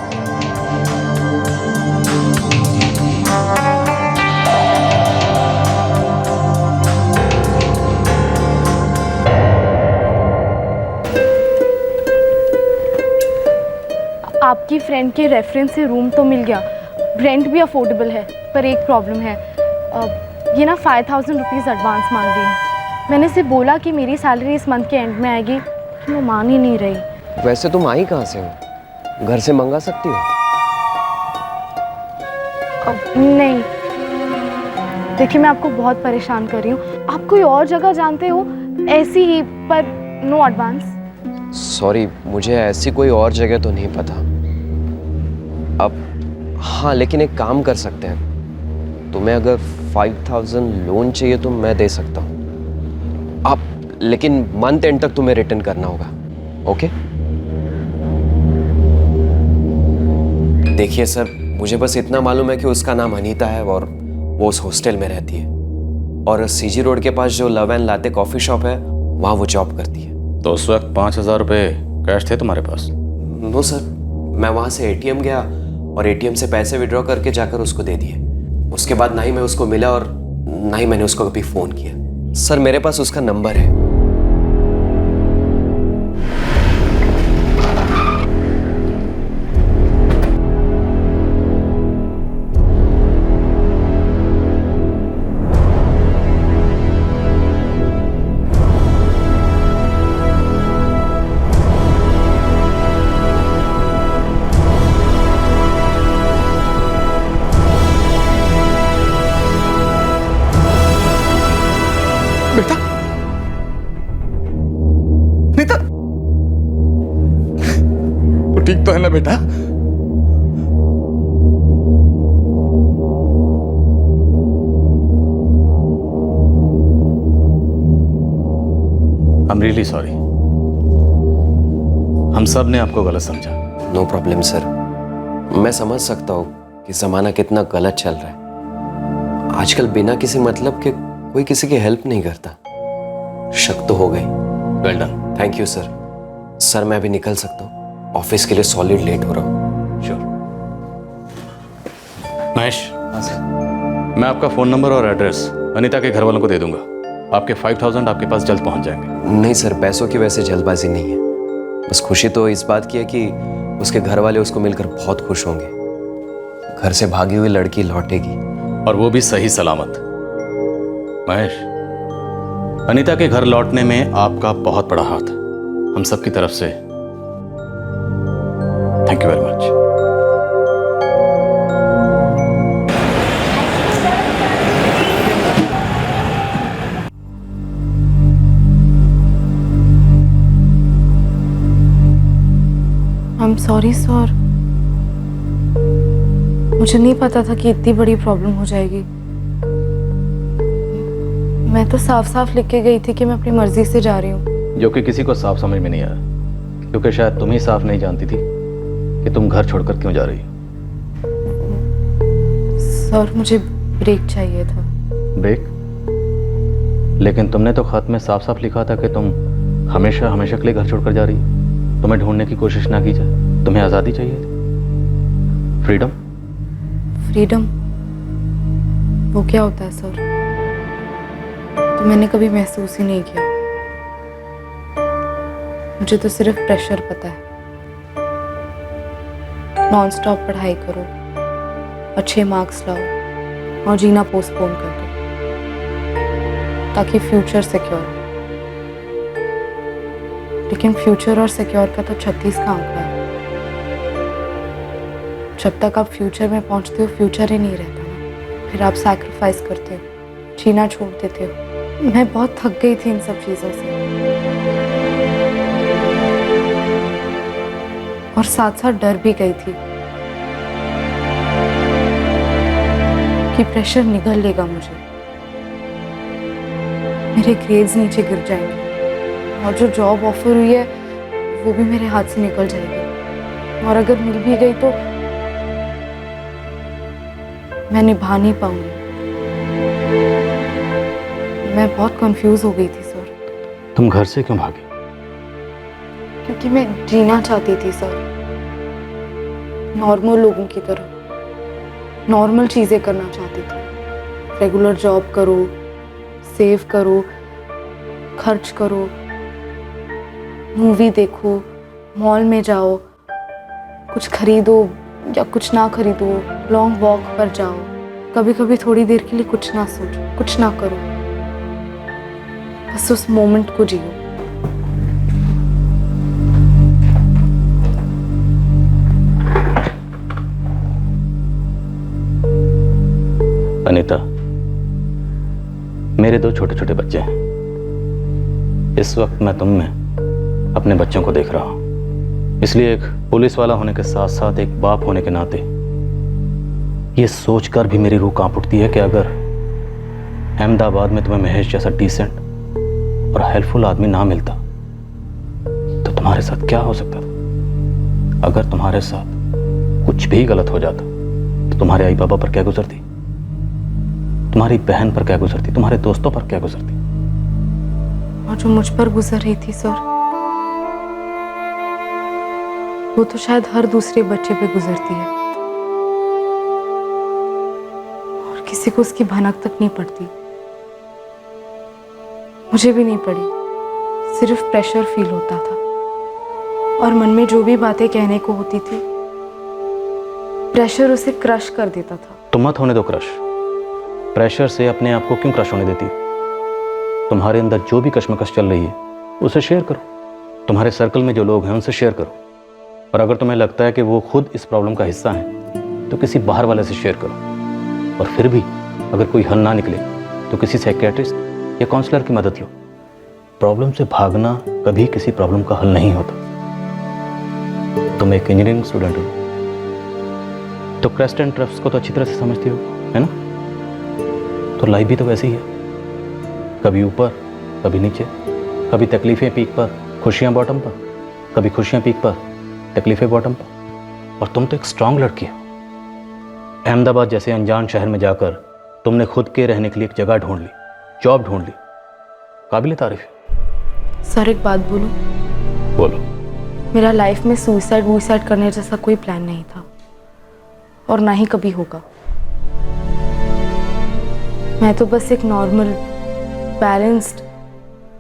आपकी फ्रेंड के रेफरेंस से रूम तो मिल गया, रेंट भी अफोर्डेबल है, पर एक प्रॉब्लम है। ये ना 5000 रुपीज़ एडवांस मांग रही है। मैंने इसे बोला कि मेरी सैलरी इस मंथ के एंड में आएगी, तो वो मान ही नहीं रही। वैसे तुम आई कहाँ से हो? घर से मंगा सकती हो? नहीं, देखिए मैं आपको बहुत परेशान कर रही हूँ। आप कोई और जगह जानते हो ऐसी ही, पर नो एडवांस? सॉरी, मुझे ऐसी कोई और जगह तो नहीं पता। अब हाँ, लेकिन एक काम कर सकते हैं। तुम्हें अगर 5000 लोन चाहिए तो मैं दे सकता हूँ। आप लेकिन मंथ एंड तक तुम्हें रिटर्न करना होगा। ओके? देखिए सर, मुझे बस इतना मालूम है कि उसका नाम अनीता है और वो उस हॉस्टल में रहती है, और सीजी रोड के पास जो love and latte coffee shop है वहाँ वो जॉब करती है। तो उस वक्त 5000 रुपये कैश थे तुम्हारे पास? नो सर, मैं वहाँ से एटीएम गया और एटीएम से पैसे विड्रॉ करके जाकर उसको दे दिए। उसके बाद ना ही मैं उसको मिला और ना ही मैंने उसको कभी फ़ोन किया। सर मेरे पास उसका नंबर है। बेटा, नीता, तो ठीक तो है ना बेटा? I'm really sorry. हम सब ने आपको गलत समझा। नो प्रॉब्लम सर, मैं समझ सकता हूँ कि ज़माना कितना गलत चल रहा है। आजकल बिना किसी मतलब के कोई किसी की हेल्प नहीं करता। शक तो हो गई। Well done. Thank you sir. Sir मैं अभी निकल सकता हूँ, ऑफिस के लिए सॉलिड लेट हो रहा हूँ। श्योर। महेश। हाँ सर। मैं आपका फ़ोन नंबर और एड्रेस अनीता के घर वालों को दे दूंगा। आपके 5000 आपके पास जल्द पहुंच जाएंगे। नहीं सर, पैसों की वैसे जल्दबाजी नहीं है। बस खुशी तो इस बात की है कि उसके घर वाले उसको मिलकर बहुत खुश होंगे। घर से भागी हुई लड़की लौटेगी, और वो भी सही सलामत। महेश, अनीता के घर लौटने में आपका बहुत बड़ा हाथ है। हम सब की तरफ से thank you very much. I am sorry sir, मुझे नहीं पता था कि इतनी बड़ी प्रॉब्लम हो जाएगी। मैं तो साफ साफ लिख के गई थी कि मैं अपनी मर्जी से जा रही हूँ। जो कि किसी को साफ समझ में नहीं आया, क्योंकि शायद तुम ही साफ नहीं जानती थी कि तुम घर छोड़कर क्यों जा रही हो। सर मुझे ब्रेक चाहिए था। ब्रेक? लेकिन तुमने तो खत में साफ साफ लिखा था कि तुम हमेशा हमेशा के लिए घर छोड़कर जा रही हो। तुम्हें ढूंढने की कोशिश ना की जाए, तुम्हें आज़ादी चाहिए थी, फ्रीडम। फ्रीडम वो क्या होता है सर? तो मैंने कभी महसूस ही नहीं किया। मुझे तो सिर्फ प्रेशर पता है। नॉन स्टॉप पढ़ाई करो, अच्छे मार्क्स लाओ और जीना पोस्टपोन कर दो ताकि फ्यूचर सिक्योर हो। लेकिन फ्यूचर और सिक्योर का तो 36 का आंकड़ा है। जब तक आप फ्यूचर में पहुंचते हो, फ्यूचर ही नहीं रहता ना। फिर आप सैक्रिफाइस करते हो, जीना छोड़ देते हो। मैं बहुत थक गई थी इन सब चीज़ों से, और साथ साथ डर भी गई थी कि प्रेशर निगल लेगा मुझे, मेरे ग्रेड्स नीचे गिर जाएंगे और जो जॉब ऑफर हुई है वो भी मेरे हाथ से निकल जाएगी। और अगर मिल भी गई तो मैं निभा नहीं पाऊंगी। मैं बहुत कंफ्यूज हो गई थी सर। तुम घर से क्यों भागी? क्योंकि मैं जीना चाहती थी सर, नॉर्मल लोगों की तरह, नॉर्मल चीज़ें करना चाहती थी। रेगुलर जॉब करो, सेव करो, खर्च करो, मूवी देखो, मॉल में जाओ, कुछ खरीदो या कुछ ना खरीदो, लॉन्ग वॉक पर जाओ, कभी कभी थोड़ी देर के लिए कुछ ना सोचो, कुछ ना करो, बस उस मोमेंट को जियो। अनीता, मेरे 2 छोटे छोटे बच्चे हैं। इस वक्त मैं तुम में अपने बच्चों को देख रहा हूं। इसलिए एक पुलिस वाला होने के साथ साथ एक बाप होने के नाते ये सोचकर भी मेरी रूह कांप उठती है कि अगर अहमदाबाद में तुम्हें महेश जैसा डिसेंट और हेल्पफुल आदमी ना मिलता तो तुम्हारे साथ क्या हो सकता था। अगर तुम्हारे साथ कुछ भी गलत हो जाता तो तुम्हारे आई बाबा पर क्या गुजरती, तुम्हारी बहन पर क्या गुजरती, तुम्हारे दोस्तों पर क्या गुजरती। और जो मुझ पर गुजर रही थी सर, वो तो शायद हर दूसरे बच्चे पे गुजरती है और किसी को उसकी भनक तक नहीं पड़ती। मुझे भी नहीं पड़ी, सिर्फ प्रेशर फील होता था और मन में जो भी बातें कहने को होती थी, प्रेशर उसे क्रश कर देता था। तुम मत होने दो क्रश। प्रेशर से अपने आप को क्यों क्रश होने देती? तुम्हारे अंदर जो भी कश्मकश चल रही है उसे शेयर करो। तुम्हारे सर्कल में जो लोग हैं उनसे शेयर करो। और अगर तुम्हें लगता है कि वो खुद इस प्रॉब्लम का हिस्सा हैं तो किसी बाहर वाले से शेयर करो। और फिर भी अगर कोई हल ना निकले तो किसी साइकियाट्रिस्ट या काउंसलर की मदद लो। प्रॉब्लम से भागना कभी किसी प्रॉब्लम का हल नहीं होता। तुम एक इंजीनियरिंग स्टूडेंट हो तो क्रेस्ट एंड ट्रफ्स को तो अच्छी तरह से समझती हो, है ना? तो लाइफ भी तो वैसी ही है, कभी ऊपर कभी नीचे, कभी तकलीफें पीक पर, खुशियां बॉटम पर। कभी खुशियां पीक पर, तकलीफें बॉटम पर। और तुम तो एक स्ट्रांग लड़की हो। अहमदाबाद जैसे अनजान शहर में जाकर तुमने खुद के रहने के लिए एक जगह ढूंढ ली, जॉब ढूंढ ली। काबिल तारीफ है। सर एक बात बोलूं? बोलो। मेरा लाइफ में सुसाइड करने जैसा कोई प्लान नहीं था और ना ही कभी होगा। मैं तो बस एक नॉर्मल बैलेंस्ड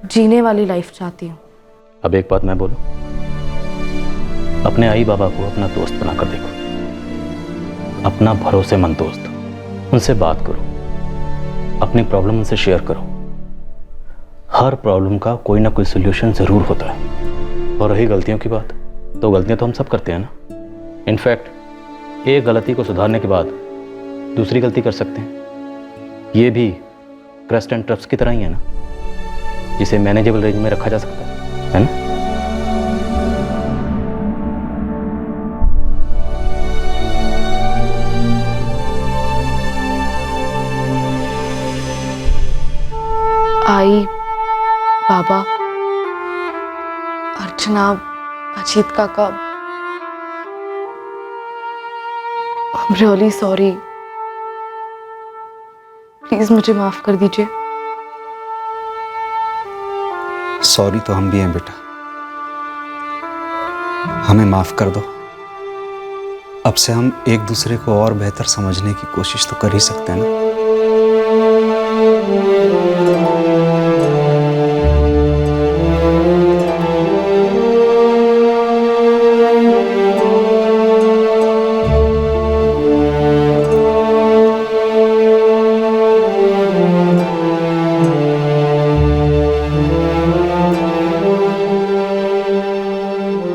जीने वाली लाइफ चाहती हूँ। अब एक बात मैं बोलूं, अपने आई बाबा को अपना दोस्त बनाकर देखो, अपना भरोसेमंद दोस्त। उनसे बात करो, अपनी प्रॉब्लम उनसे शेयर करो। हर प्रॉब्लम का कोई ना कोई सोल्यूशन जरूर होता है। और रही गलतियों की बात, तो गलतियां तो हम सब करते हैं ना। इनफैक्ट एक गलती को सुधारने के बाद दूसरी गलती कर सकते हैं। ये भी क्रस्ट एंड ट्रप्स की तरह ही है ना, जिसे मैनेजेबल रेंज में रखा जा सकता है ना। आई, बाबा, अर्चना, अजीत काका, I'm really sorry। प्लीज मुझे माफ कर दीजिए। सॉरी तो हम भी हैं बेटा, हमें माफ कर दो। अब से हम एक दूसरे को और बेहतर समझने की कोशिश तो कर ही सकते हैं ना।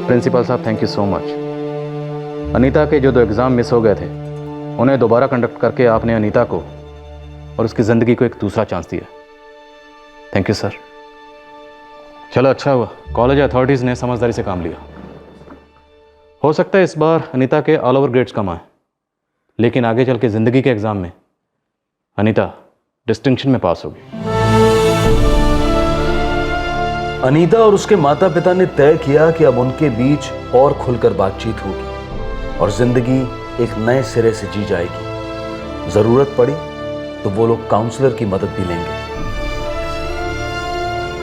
प्रिंसिपल साहब, thank you so much. Anita के जो 2 एग्ज़ाम मिस हो गए थे, उन्हें दोबारा कंडक्ट करके आपने अनीता को और उसकी ज़िंदगी को एक दूसरा चांस दिया। Thank you sir. चलो अच्छा हुआ कॉलेज अथॉरिटीज़ ने समझदारी से काम लिया। हो सकता है इस बार अनीता के ऑल ओवर ग्रेड्स कम आए, लेकिन आगे चल के ज़िंदगी के एग्ज़ाम में अनीता डिस्टिंक्शन में पास होगी। अनीता और उसके माता पिता ने तय किया कि अब उनके बीच और खुलकर बातचीत होगी और जिंदगी एक नए सिरे से जी जाएगी। जरूरत पड़ी तो वो लोग काउंसलर की मदद भी लेंगे।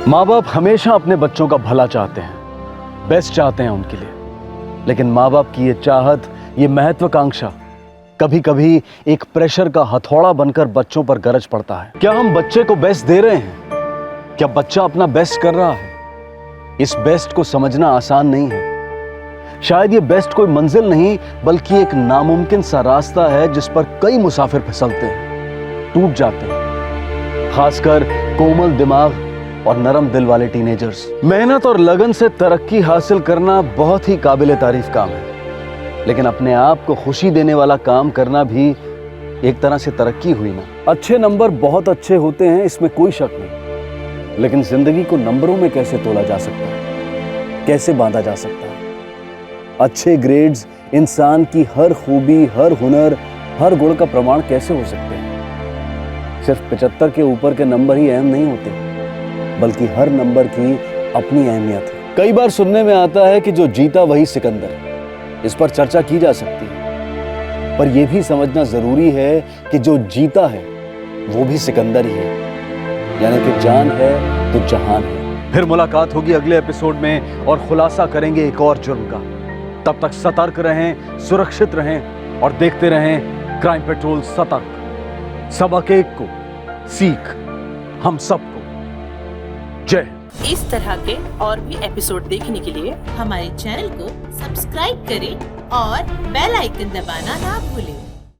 माँ बाप हमेशा अपने बच्चों का भला चाहते हैं, बेस्ट चाहते हैं उनके लिए, लेकिन माँ बाप की ये चाहत, ये महत्वाकांक्षा कभी कभी एक प्रेशर का हथौड़ा बनकर बच्चों पर गरज पड़ता है। क्या हम बच्चे को बेस्ट दे रहे हैं? क्या बच्चा अपना बेस्ट कर रहा है? इस बेस्ट को समझना आसान नहीं है। शायद ये बेस्ट कोई मंजिल नहीं, बल्कि एक नामुमकिन सा रास्ता है जिस पर कई मुसाफिर फिसलते हैं, टूट जाते हैं, खासकर कोमल दिमाग और नरम दिल वाले टीनेजर्स। मेहनत और लगन से तरक्की हासिल करना बहुत ही काबिले तारीफ काम है, लेकिन अपने आप को खुशी देने वाला काम करना भी एक तरह से तरक्की हुई ना। अच्छे नंबर बहुत अच्छे होते हैं, इसमें कोई शक नहीं, लेकिन जिंदगी को नंबरों में कैसे तोला जा सकता है, कैसे बांधा जा सकता है? अच्छे ग्रेड्स इंसान की हर खूबी, हर हुनर, हर गुण का प्रमाण कैसे हो सकते हैं? सिर्फ 75 के ऊपर के नंबर ही अहम नहीं होते, बल्कि हर नंबर की अपनी अहमियत है। कई बार सुनने में आता है कि जो जीता वही सिकंदर। इस पर चर्चा की जा सकती है, पर यह भी समझना जरूरी है कि जो जीता है वो भी सिकंदर ही है, यानी कि जान है तो जहान है। फिर मुलाकात होगी अगले एपिसोड में और खुलासा करेंगे एक और जुर्म का। तब तक सतर्क रहें, सुरक्षित रहें और देखते रहें क्राइम पेट्रोल सतर्क। सबक एक को सीख हम सबको। जय। इस तरह के और भी एपिसोड देखने के लिए हमारे चैनल को सब्सक्राइब करें और बेल आइकन दबाना ना भूलें।